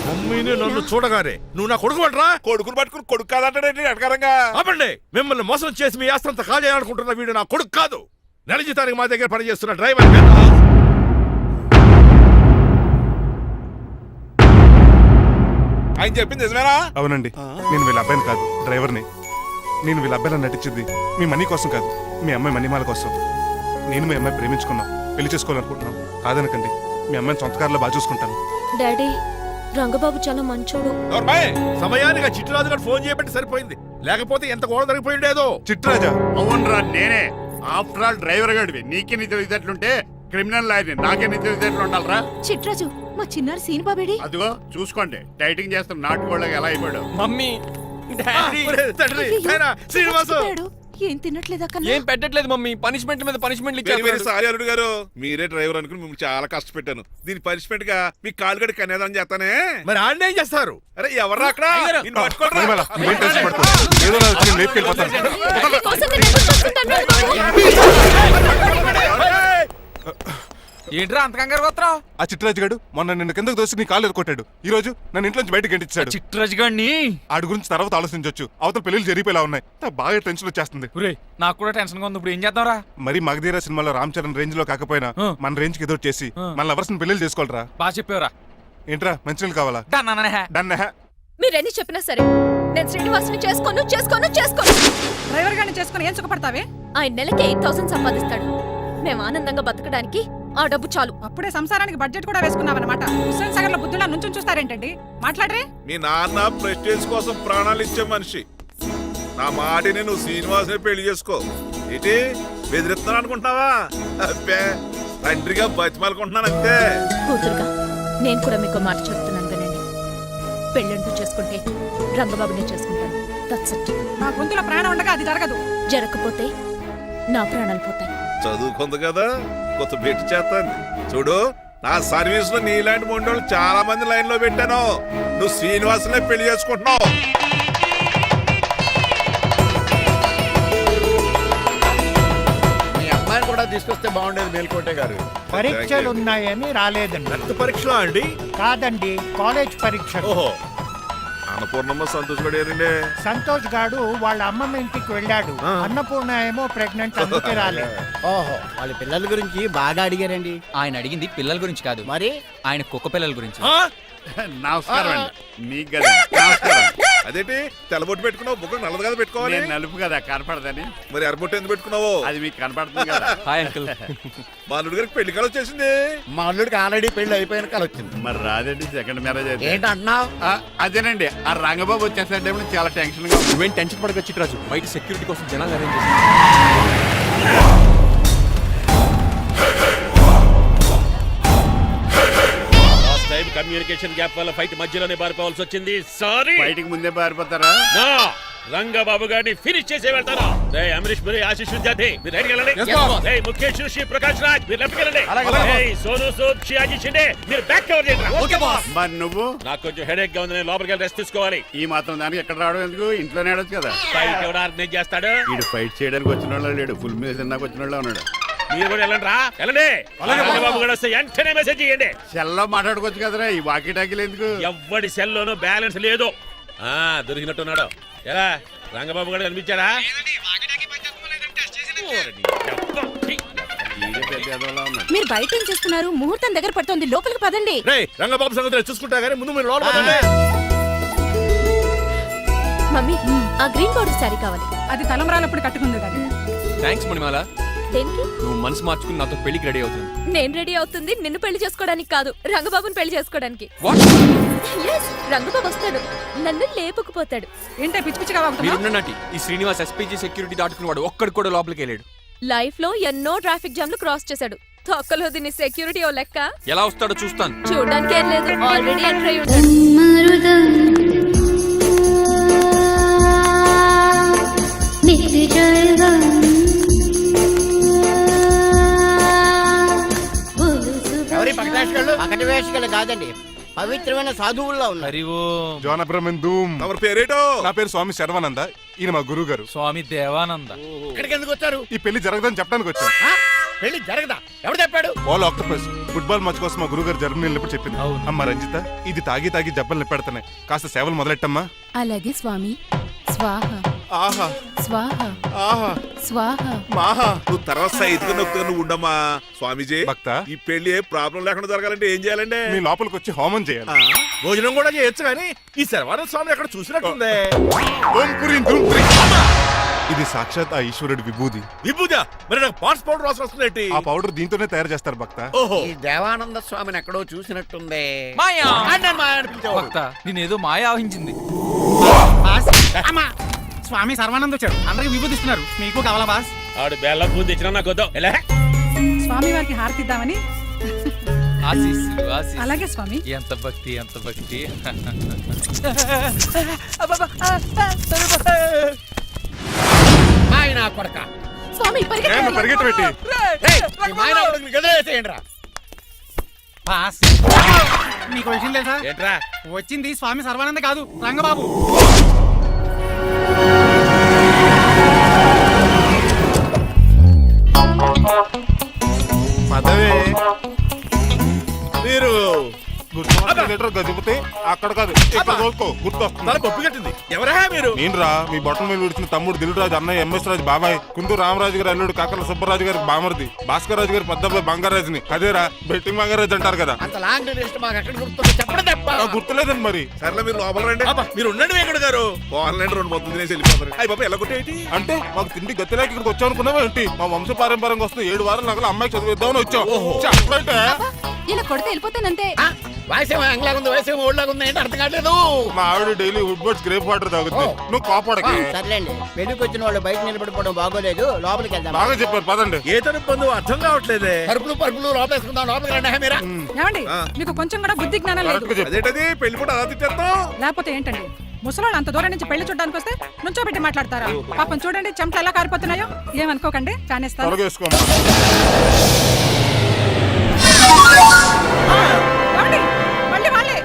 F: మమ్మీని నన్ను చూడగానే నువ్వు నా కొడుకు పడరా?
C: కొడుకుని పట్టుకుని కొడుకు కాదంటాడండి అడగారంగా.
F: ఆపండి, మిమ్మల్ని మోసం చేసి మీ ఆస్తంతా కాజేయాలనుకుంటున్న వీడు నా కొడుకు కాదు. నెల జీతానికి మా దగ్గర పనిచేస్తున్న డ్రైవర్.
C: ఆయన చెప్పింది నిజమేనా?
A: అవునండి, నేను వీళ్ళ అబ్బాయిని కాదు, డ్రైవర్ని. నేను వీళ్ళ అబ్బాయిలా నటించింది మీ మనీ కోసం కాదు, మీ అమ్మాయి మనీమాల కోసం. నేను మీ అమ్మాయి ప్రేమించుకున్నాం, పెళ్లి చేసుకోవాలనుకుంటున్నాం. కాదనకండి, మీ అమ్మాయిని సొంత కారులో బాగా చూసుకుంటాను.
E: డాడీ, రంగబాబు చాలా మంచోడు.
F: సమయానికి చిట్టురాజు గారు ఫోన్ చేయబట్టి సరిపోయింది, లేకపోతే ఎంత గోడ జరిగిపోయి ఉండేదో.
A: చిట్రాజా?
H: అవునరా, నేనే. ఆఫ్టర్ ఆల్ డ్రైవర్ గాడివి. నీకే నీ తెలివితేటలుంటే క్రిమినల్ లాయర్ని, నాకే నీ తెలివితేటలు ఉండాలరా.
E: చిట్రాజు, మా చిన్నారి సీన్ బాబేడి.
H: అదిగో చూసుకోండి, డైటింగ్ చేస్తున్న నాటుకోళ్ళగా ఎలా అయిపోయాడు.
J: Mummy, daddy.
F: తండ్రి, నాయనా, శ్రీనివాసు.
E: ఏం తినట్లేదా
J: ఏం పెట్టట్లేదు మమ్మీ, పనిష్మెంట్ మీద పనిష్మెంట్
C: వెరీ వెరీ సారీ అల్లుడు గారు. మీరే డ్రైవర్ అనుకుని మిమ్మల్ని చాలా కష్టపెట్టాను. దీని పనిష్మెంట్ గా మీ కాలు గడి కన్యాదానం చేస్తానే.
F: మరి ఆడిని ఏం చేస్తారు?
C: అరే ఎవరు అక్కడ? నిన్ను పట్టుకోరా.
A: మణిమాల, నువ్వేం టెన్షన్ పడుకో. ఏదో నా వచ్చి నేను లేపుకెళ్ళిపోతాను.
J: ఏంట్రా అంత కంగారు పోతున్నావు?
A: ఆ చిట్రాజు గాడు మొన్న నిన్ను కిందకు దోసి నీ కాలు ఎరుకొట్టాడు. ఈ రోజు నన్ను ఇంట్లో నుంచి బయటకు గంటించాడు.
J: చిట్రాజు గారిని
A: ఆడి గురించి తర్వాత ఆలోచించవచ్చు. అవతల పెళ్లిళ్ళు జరిగిపోయేలా ఉన్నాయి. నాకు బాగా టెన్షన్ వచ్చేస్తుంది.
J: నాకు కూడా టెన్షన్ గా ఉంది. ఇప్పుడు ఏం చేద్దాంరా?
A: మరి మగధీర సినిమాలో రామ్ చరణ్ రేంజ్ లో కాకపోయినా మన రేంజ్ కి ఏదో చేసి మన లవర్స్ పెళ్లిళ్ళు చేసుకోవాలరా.
J: బాగా చెప్పేవరా.
A: ఏంట్రా మంచినీళ్ళు కావాలా? డన్.
E: మీరెన్ని చెప్పినా సరే నేను శ్రీనివాసుని చేసుకోను.
D: డ్రైవర్ గారిని చేసుకుని ఏం సుఖపడతావే?
E: ఆయన నెలకి 8,000 సంపాదిస్తాడు. మేము ఆనందంగా బతకడానికి ఆ డబ్బు చాలు.
D: అప్పుడే సంసారానికి బడ్జెట్ కూడా వేసుకున్నావన్నమాట. హుస్సేన్ సాగర్ లో బుద్ధులా నుంచుని చూస్తారేంటండి? మాట్లాడరే.
C: మీ నాన్న ప్రెస్టేజ్ కోసం ప్రాణాలు ఇచ్చే మనిషి. నా మాటిని నువ్వు శ్రీనివాసుని పెళ్లి చేసుకో. ఏంటి బెదిరిస్తున్నాను అనుకుంటున్నావా? అబ్బే, తండ్రిగా బతిమాలుకుంటున్నాను అంతే.
E: కూతురుగా నేను కూడా మీకు మాట చెప్తున్నాను వినండి. పెళ్ళంటూ చేసుకుంటే రంగబాబునే చేసుకుంటాను. That's it.
D: నా గొంతులో ప్రాణం ఉండగా అది జరగదు.
E: జరగకపోతే నా ప్రాణాలు పోతాయి.
C: చదువుకుంది కదా, కొత్త బెట్టి చేస్తాను. చూడు, నా సర్వీస్ లో నీలాంటి మొండోళ్ళు చాలా మంది లైన్ లో పెట్టాను. నువ్వు శ్రీనివాసునే పెళ్లి చేసుకుంటున్నావు.
I: మీ అమ్మాయిని కూడా తీసుకొస్తే బాగుండేది మేల్కోటే గారు.
K: పరీక్షలు ఉన్నాయని రాలేదండి.
C: రక్త పరీక్షలో అండి?
K: కాదండి, కాలేజ్ పరీక్ష.
C: ఓహో, అన్నపూర్ణమ్మ సంతోష్ పడేరండి.
K: సంతోష్ గాడు వాళ్ళ అమ్మమ్మ ఇంటికి వెళ్ళాడు. అన్నపూర్ణ ఏమో ప్రెగ్నెంట్, అందుకే రాలేదు.
I: ఓహో, వాళ్ళ పిల్లల గురించి బాగా అడిగారండి.
J: ఆయన అడిగింది పిల్లల గురించి కాదు,
I: మరి
J: ఆయన కుక్క పిల్లల గురించి.
H: నమస్కారం అండి. మీకు కదా నమస్కారం.
C: అదేంటి తెల్లబొట్టు పెట్టుకున్నావు? బుగ్గ నల్లది కదా పెట్టుకోవాలి.
H: నేను నలుపు కదా కనపడదని.
C: మరి ఎర్రబొట్టు ఎందుకు పెట్టుకున్నావు?
H: అది మీకు కనపడుతుంది కదా.
B: Hi uncle.
C: మా అల్లుడి గారికి పెళ్లి కాలం వచ్చేసింది.
I: మా అల్లుడికి ఆల్రెడీ పెళ్లి అయిపోయిన కాలం వచ్చింది.
H: మరి రాదండి, సెకండ్ మ్యారేజ్ అయితే.
I: ఏంటంటున్నావు?
H: అదేనండి, ఆ రంగబాబు వచ్చేసరికి చాలా టెన్షన్ గా ఉంది.
B: నువ్వేం టెన్షన్ పడక చిట్రాజు, బయట సెక్యూరిటీ కోసం జనాలు అరేంజ్ చేసి.
F: కమ్యూనికేషన్ గ్యాప్ వల్ల ఫైట్ మధ్యలోనే పారిపోవాల్సి వచ్చింది. సారీ.
H: బయటికి ముందే పారిపోతారా?
F: రంగబాబు గారిని ఫినిష్ చేసి వెళ్తాను. రే అమరీష్ పురి, ఆశీష్ విద్యార్థి మీరు రైట్కి వెళ్ళండి. రే ముఖేష్ శ్రీ ప్రకాష్ రాజ్ మీరు లెఫ్ట్కి వెళ్ళండి. రే సోను సూద్ షియాజీ షిండే మీరు బ్యాక్ కవర్ చేయండి.
H: మరి నువ్వు?
F: నాకు కొంచెం హెడేక్ గా ఉంది, నేను లోపలికి వెళ్ళి రెస్ట్ తీసుకోవాలి.
H: ఈ మాత్రం దానికి ఎక్కడ రావడం ఎందుకు? ఇంట్లోనే ఆడొచ్చు కదా.
F: ఫైట్ ఎవరు ఆర్గనైజ్ చేస్తాడు?
H: వీడు ఫైట్ చేయడానికి వచ్చిన వాళ్ళు లేడు, ఫుల్ మీద తిన్నాక వచ్చిన వాళ్ళు ఉన్నాడు.
F: మీరు కూడా వెళ్ళండి రా, వెళ్ళండి. రంగబాబు గారు వస్తే వెంటనే మెసేజ్ చేయండి.
H: సెల్లో మాట్లాడుకోవచ్చు కదరా, ఈ వాకీ టాకీలు ఎందుకు?
F: ఎవ్వడి సెల్లోనూ బ్యాలెన్స్ లేదు. దొరికినట్టున్నాడు. ఎలా రంగబాబు గారు కనిపించాడా?
H: వీడే పెద్ద ఎదవలా ఉన్నాడు.
E: మీరు బయట ఏం చేస్తున్నారు? ముహూర్తం దగ్గర పడుతుంది, లోపలికి పదండి.
F: రంగబాబు సంగతి చూసుకుంటా కానీ ముందు మీరు లోపల పదండి.
E: మమ్మీ, ఆ గ్రీన్ బోర్డర్ శారీ కావాలి.
D: అది తలంబరాలప్పుడు కట్టుకుంది కానీ.
B: థ్యాంక్స్ మణిమాల.
E: దేనికి?
B: నువ్వు మనసు మార్చుకుని నాతో పెళ్లికి రెడీ అవుతుంది.
E: నేను రెడీ అవుతుంది నిన్ను పెళ్లి చేసుకోవడానికి కాదు, రంగబాబుని పెళ్లి చేసుకోవడానికి. Yes, రంగబాబు వస్తాడు, నన్ను లేపుకుపోతాడు.
D: ఏంటే పిచ్చి పిచ్చిగా వాగుతున్నావ్?
B: మీరున్నటి ఈ శ్రీనివాస్ ఎస్పీజీ సెక్యూరిటీ దాటుకుని వాడు ఒక్కడు కూడా లోపలికి వెళ్ళాడు.
E: లైఫ్ లో ఎన్నో ట్రాఫిక్ జామ్లు క్రాస్ చేశాడు. తొక్కలో దీన్ని సెక్యూరిటీ ఓ లెక్క.
B: ఎలా వస్తాడో చూస్తాను.
E: చూడడానికి ఏం లేదు, ఆల్రెడీ ఎంటర్ అయి ఉంటాడు.
I: ఎవరి పక్కటి వేషగాళ్ళు కాదండి, పవిత్రమైన సాధువుల్లో ఉన్నారు.
A: జోన బ్రహ్మం.
C: తమరి పేరేటో?
A: నా పేరు స్వామి శర్వానంద. ఈయన మా గురువు గారు
J: స్వామి దేవానంద.
I: ఇక్కడికి ఎందుకు వచ్చారు?
A: ఈ పెళ్లి జరగదని చెప్పడానికి వచ్చాను.
I: పెళ్లి జరగదా? ఎవరు చెప్పాడు?
A: ఆల్ ఆక్టోపస్ ఫుట్బాల్ మ్యాచ్ కోసం మా గురువు గారు జర్మనీ వెళ్ళినప్పుడు చెప్పింది. అమ్మ రంజిత, ఇది తాగి తాగి జబ్బలు నిప్పెడుతున్నాయి, కాస్త సేవలు మొదలెట్టమ్మా.
E: అలాగే స్వామి. స్వాహ
C: ఆహా
E: స్వాహ
C: ఆహా
E: స్వాహ.
C: మాహా. నువ్వు తర్వాత సైతుగా నొక్కుగా నువ్వు ఉండమ్మా. స్వామీజీ,
A: భక్త,
C: ఈ పెళ్లి ఏ ప్రాబ్లం లేకుండా జరగాలంటే ఏం చేయాలండి?
A: మీ లోపలికి వచ్చి హోమం చేయాలి.
C: భోజనం కూడా చేయొచ్చు కానీ ఈ శర్వానంద స్వామి ఎక్కడ చూసినట్టుంది.
A: ఓం పురీం ధూమ్ పురీం. ఇది సాక్షాత్ ఆ ఈశ్వరుడి విభూది.
C: విభూజ మరి నాకు పాట్స్ పౌడర్ వాసన వస్తుంది.
A: ఆ పౌడర్ దీంతోనే తయారు చేస్తారు భక్త.
C: ఓహో,
I: ఈ దేవానంద స్వామిని ఎక్కడో చూసినట్టుంది.
J: మాయా
I: మాయా అని పిలిచావు.
J: భక్త, నేనేదో మాయ ఆవహించింది.
K: స్వామి సర్వానంద్ వచ్చాడు, అందరికి విభూతిస్తున్నారు. మీకు కావాలా బాస్?
F: ఆడు బెల్లం పూజ తెచ్చినా నాకు వద్దాం. ఎలా?
D: స్వామి వారికి హారతి ఇద్దామని.
J: ఆశీస్సులు, ఆశీస్సులు.
D: అలాగే స్వామి.
J: ఎంత భక్తి, ఎంత భక్తి.
I: ఆయన కొడక.
E: స్వామి
A: పరిగెట్టు పెట్టి
I: గదిలేసేయండిరా.
K: బాస్, మీకు విషయం తెలుసా?
F: ఏంట్రా?
K: వచ్చింది స్వామి సర్వానంద కాదు, రంగబాబు.
A: పదవే
C: మీరు
A: గజపతి అక్కడ కాదు, ఇక్కడ చూసుకో, గుర్తొస్తుంది.
C: పప్పు కట్టింది. ఎవరా మీరు?
A: నేను రా, మీ బొట్టల మీద విడిచిన తమ్ముడు దిల్రాజు, అన్నయ్య ఎంఎస్ రాజు బాబాయ్, కుందూరు రామరాజు గారు అల్లుడు కాకల సుబ్బరాజు గారి బామర్ది, భాస్కర్ రాజు గారి పెద్దబ్బాయి బంగారాజుని. అదేరా బెట్టింగ్ బంగారాజు అంటారు కదా.
I: అంత లాంగ్ లిస్ట్ మాకు ఎక్కడ గుర్తుంది? చెప్పడం తప్ప.
A: గుర్తులేదండి మరి.
C: సర్లే మీరు లోపల రండి. మీరు ఉండండి వెంకట గారు. ఆన్లైన్ 2 మొత్తం తినేసి వెళ్ళిపోతారు. అయ్యి బాబా ఎలా కొట్టేటి
A: అంటే మాకు తిండి గతిలేక ఇక్కడికి వచ్చాం అనుకున్నావా ఏంటి? మా వంశ పారంపర్యంగా వస్తుంది 7 వారాలు నగల అమ్మాయి చదివిద్దామని వచ్చాం. చెప్పంటే
E: ఇలా కొడితే వెళ్ళిపోతానంతే.
I: వయసేమో ఎంగ్లాగా ఉంది, వయసేమో ఓల్డ్లాగా ఉంది, ఏంటి అర్థం కావట్లేదు.
A: మా ఆవిడ daily Woodward's gripe water తాగుతుంది. నువ్వు కోపడకి.
K: సర్లేండి, పెళ్లికి వచ్చిన వాళ్ళు బయట నిలబడిపోవడం బాగోలేదు, లోపలికి వెళ్దాం.
A: బాగా చెప్పారు, పదండి.
H: ఏ తరపు అర్థం కావట్లేదే.
I: పరుపులు పరుపులు లోపేసుకుందాం, లోపలికి రండి మీరా.
D: ఏమండి మీకు కొంచెం కూడా బుద్ధి జ్ఞానం లేదు.
A: కరెక్ట్గా చెప్పు.
H: అదేంటది పెళ్లి కూడా అలా తిట్టేస్తాం.
D: లేకపోతే ఏంటండి ముసలోళ్ళు అంత దూరం నుంచి పెళ్లి చూడడానికి వస్తే నుంచోబెట్టి మాట్లాడతారా? పాపం చూడండి చెమట ఎలా కారిపోతున్నాయో. ఏమనుకోకండి, చానేస్తాను.
A: త్వరగా వేసుకోమ్మా.
D: ఏమండి? మళ్ళీ వాళ్ళే.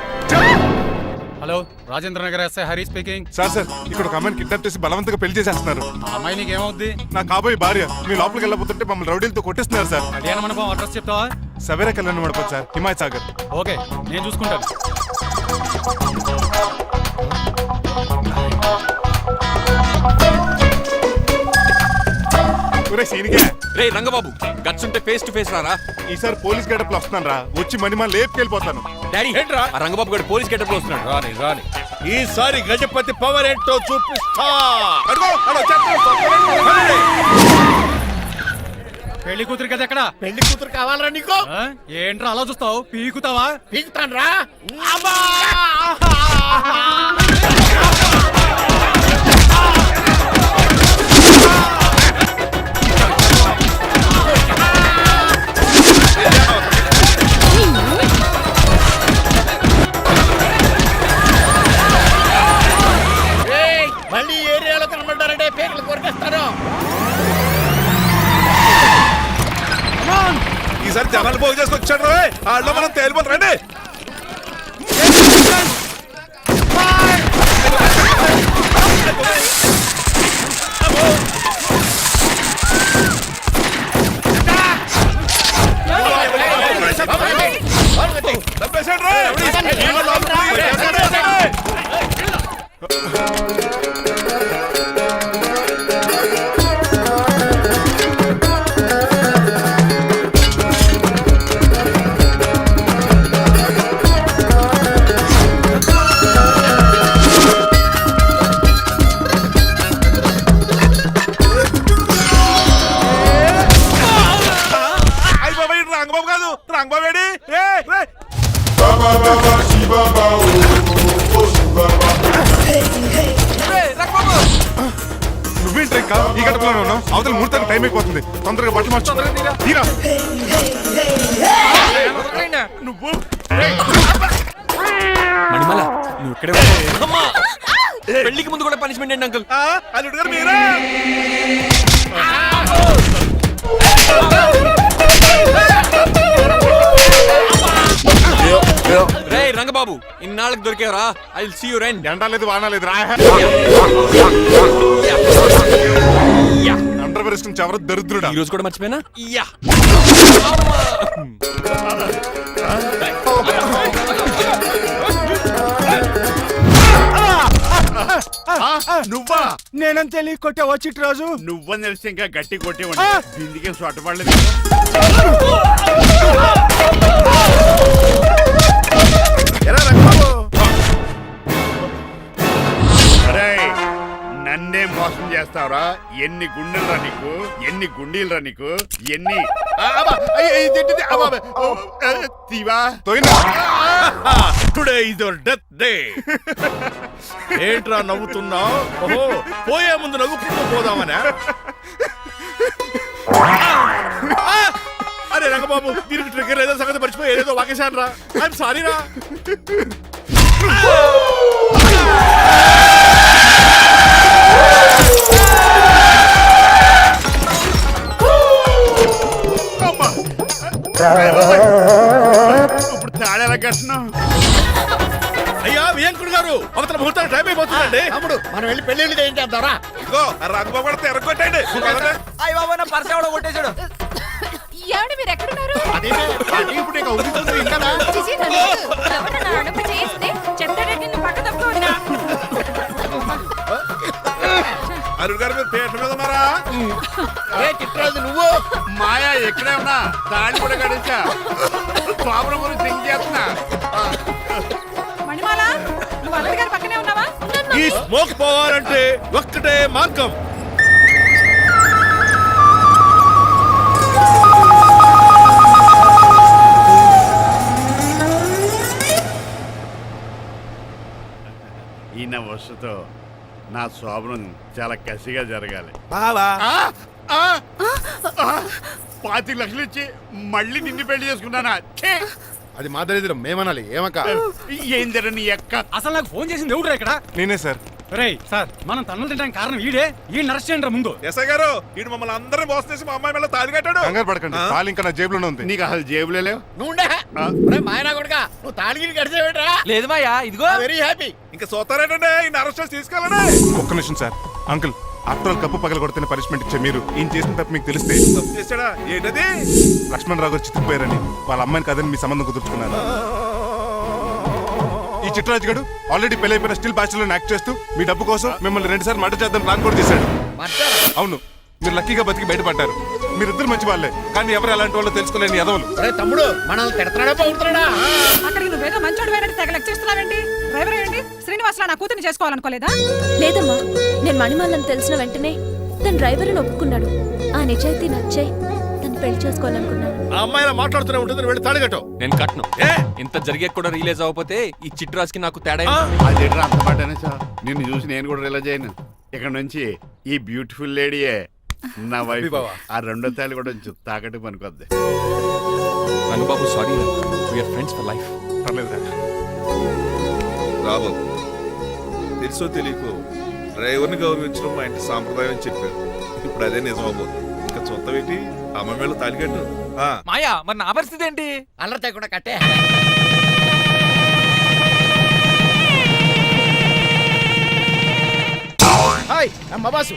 J: Hello, Rajendra Nagar SI Hari speaking.
A: Sir ఇక్కడ ఒక అమ్మాయిని కిడ్నాప్ చేసి బలవంతంగా పెళ్లి చేసేస్తున్నారు.
J: ఆ అమ్మాయి నీకేమవుద్ది?
A: నా కాబోయే భార్య. మీ లోపలికి వెళ్ళబోతుంటే మమ్మల్ని రౌడీలతో కొట్టేస్తున్నారు సార్.
J: కళ్యాణ మండపం అడ్రస్ చెప్తావా?
A: సవేరా కళ్యాణ్ మండపం సార్, హిమాయత్ సాగర్.
J: ఓకే, నేను చూసుకుంటాను.
A: ఒరే సీనిగా.
B: రే రంగబాబు, గట్స్ ఉంటే ఫేస్ టు ఫేస్ రారా.
A: ఈసారి పోలీస్ గెటప్ లో వస్తున్నాను రా. వచ్చి మణిమా లేపుకెళ్ళిపోతాను.
B: డాడీ ఆ రంగబాబు గారు పోలీస్ గెటప్ లో వస్తున్నాడు.
H: రాని రాని ఈసారి గజపతి పవర్ ఏంటో చూపిస్తా.
J: పెళ్లి కూతురు కదా ఎక్కడ?
I: పెళ్లి కూతురు కావాలరా నీకు?
J: ఏంట్రా అలా చూస్తావు? పీకుతావా?
I: పీకుతాను రా. మళ్ళీ ఏరియాలో కనబడ్డారంటే పేకలు కొరికేస్తారు.
H: ఈసారి జనాలు పోగు చేసుకొచ్చాడు. వాళ్ళు మనం తేలిపోతారండి. రంగబాబు కాదు, రంగబాబు ఏడి?
A: నువ్వేంటి ఇంకా ఈ గడపలోనే ఉన్నావు? అవతల ముహూర్తానికి టైం అయిపోతుంది. తొందరగా బట్టలు మార్చు. తీరా.
H: నువ్వు
B: మణిమాల, నువ్వు ఇక్కడే అమ్మా. పెళ్లికి ముందు కూడా పనిష్మెంట్ ఏంటి అంకుల్?
H: అల్లుడు గారు మీరా?
B: రే రంగబాబు, ఇన్నాళ్ళకి దొరికేవరా. I will see you rain.
A: ఎండాలేదు వానాలేదు రా. అండర్వేర్ వేసుకుని ఎవరు దరిద్రుడా.
B: ఈ రోజు కూడా మర్చిపోయినా. యా
H: నువ్వా?
F: నేనంత తెలియ కొట్టావా చిట్రాజు?
H: నువ్వని తెలిసి ఇంకా గట్టి కొట్టేవాడి. బిందికే సొట్టపడలేదు. ఎలా రంగబాబు? అరేయ్, నన్నే మోసం చేస్తావురా? ఎన్ని గుండెలు రా నీకు, ఎన్ని గుండీలు రా నీకు, ఎన్ని today is your death day. ఏంట్రా నవ్వుతున్నావు? ఓహో, పోయే ముందు నవ్వుకుంటూ పోదామనా? అరే రంగబాబు, దీనికి ట్రిగ్గర్ ఏదో సంగతి మర్చిపోయి ఏదో వాకేశాను రా. ఐఎమ్ సారీ రా. ఇప్పుడు తాడేలా కట్టినా? అయ్యా వియంకుడు గారు, అవతల ముహూర్తానికి టైం అయిపోతుందండి.
I: తమ్ముడు, మనం వెళ్ళి పెళ్లి ఏం చేద్దాంరా?
H: ఇదిగో రంగబాబు కూడా తెరగొట్టండి.
E: ఏమండి మీరు ఎక్కడున్నారు?
I: ఇప్పుడు నీకు అవుతుంది ఇంకా.
E: చిచి, నన్ను ఎవరు నా అడుపు చేస్తే చెత్తరెడ్డి పక్క తప్పుకున్నా.
H: అరుడు గారు మీరు పీట మీద ఉన్నారా?
I: ఏ చిట్రాజు నువ్వు?
H: మాయా ఎక్కడే ఉన్నా, దాన్ని కూడా గడించా. ప్రాబ్లం గురించి థింక్ చేస్తున్నా.
D: మణిమాల, నువ్వు అల్లుడి గారి పక్కనే ఉన్నావా?
H: ఈ స్మోక్ పోవాలంటే ఒక్కటే మార్గం. వ్యవస్థతో నా శోభనం చాలా కసిగా జరగాలి
C: బావా
H: 25 లక్షలు ఇచ్చి మళ్ళీ నిన్ను పెళ్లి చేసుకున్నానా ఛే!
F: అది మా దరిద్రం మేమనాలి ఏమక్క
H: ఏం జరని ఎక్క
J: అసలు నాకు ఫోన్ చేసింది ఎవడురా ఇక్కడ
A: నేనే సార్.
J: రేయ్ సార్ మనం తన్నులు తినడానికి కారణం ఈడే ఈ నరసేంద్ర ముందు
C: ఎస్ఐ గారు వీడు మమ్మల్ని అందరినీ మోసం చేసి మా అమ్మాయి మీద తాళి కట్టాడు
A: కంగారు పడకండి, తాళి ఇంకా నా జేబులోనే ఉంది.
H: నీకు అసలు జేబులే లేవు
I: నువ్వు మాయనా కొడుకా నువ్వు తాళగిరి కడిచేవేట్రా
J: లేదు మాయా ఇదిగో
I: వెరీ హ్యాపీ.
C: ఇంకా చూస్తారేటండి ఈ అరెస్ట్ చేసి తీసుకెళ్ళండి
A: ఒక్క నిమిషం sir. Uncle, after all cup పగల కొడితేనే పనిష్మెంట్ ఇచ్చే మీరు ఈయన చేసిన తప్పు మీకు తెలిస్తే
C: తప్పు చేశాడా ఏంటది
A: లక్ష్మణరావు గారు చితికిపోయారని వాళ్ళ అమ్మాయిని కదని మీ సంబంధం కుదుర్చుకున్నారు. ఈ చిట్రాజు గడు ఆల్రెడీ పెళ్ళైపోయిన స్టిల్ బ్యాచులర్ యాక్ట్ చేస్తూ మీ డబ్బు కోసం మిమ్మల్ని 2 సార్లు మర్డర్ చేద్దాం ప్లాన్ కూడా చేశాడు. అవును, మీరు లక్కీగా బతికి బయటపడ్డారు. మీరిద్దరు మంచి వాళ్ళే, కానీ ఎవరు అలాంటి వాళ్ళు తెలుసుకోలేని ఎదవలు.
I: అరే తమ్ముడు మనల్ని తిడతాడా బాగుతున్నాడా?
D: అక్కడికి నువ్వేదో మంచోడు వేరే తెగ లెక్చేస్తున్నావేంటి? డ్రైవర్ ఏంటి శ్రీనివాసలా నా కూతుర్ని చేసుకోవాలనుకోలేదా?
E: లేదమ్మా, నేను మణిమాలని తెలిసిన వెంటనే తన డ్రైవర్ అని ఒప్పుకున్నాడు. ఆ నిజాయితీ నచ్చే తను పెళ్లి చేసుకోవాలనుకున్నాను.
F: ఆ అమ్మాయిలా మాట్లాడుతూనే ఉంటుంది వెళ్ళి తాళిగట్టు.
B: నేను కట్ను. ఇంత జరిగే కూడా రిలీజ్ అవ్వకపోతే ఈ చిట్రాజ్కి నాకు తేడా
H: అది అంత పడ్డానే సార్. నిన్ను చూసి నేను కూడా రిలైజ్ అయ్యాను. ఇక్కడ నుంచి ఈ బ్యూటిఫుల్ లేడీయే నా వైఫ్. ఆ 2వ తాళి కూడా తాకట్టు పనికొద్ది.
B: Rangababu sorry, we are friends for life.
A: పర్లేదు.
C: రాబాబు తెలుసో తెలియకో డ్రైవర్ని గౌరవించడం మా ఇంటి సాంప్రదాయం అని చెప్పారు. ఇప్పుడు అదే నిజమవుతుంది. ఇంకా చూద్దాం ఏంటి అమ్మాయి మీద తాళి కట్టు.
J: మాయా మరి నా పరిస్థితి ఏంటి?
I: అల్లరి తగ్గకుండా కట్టే.
F: హాయ్ అమ్మ బాసు.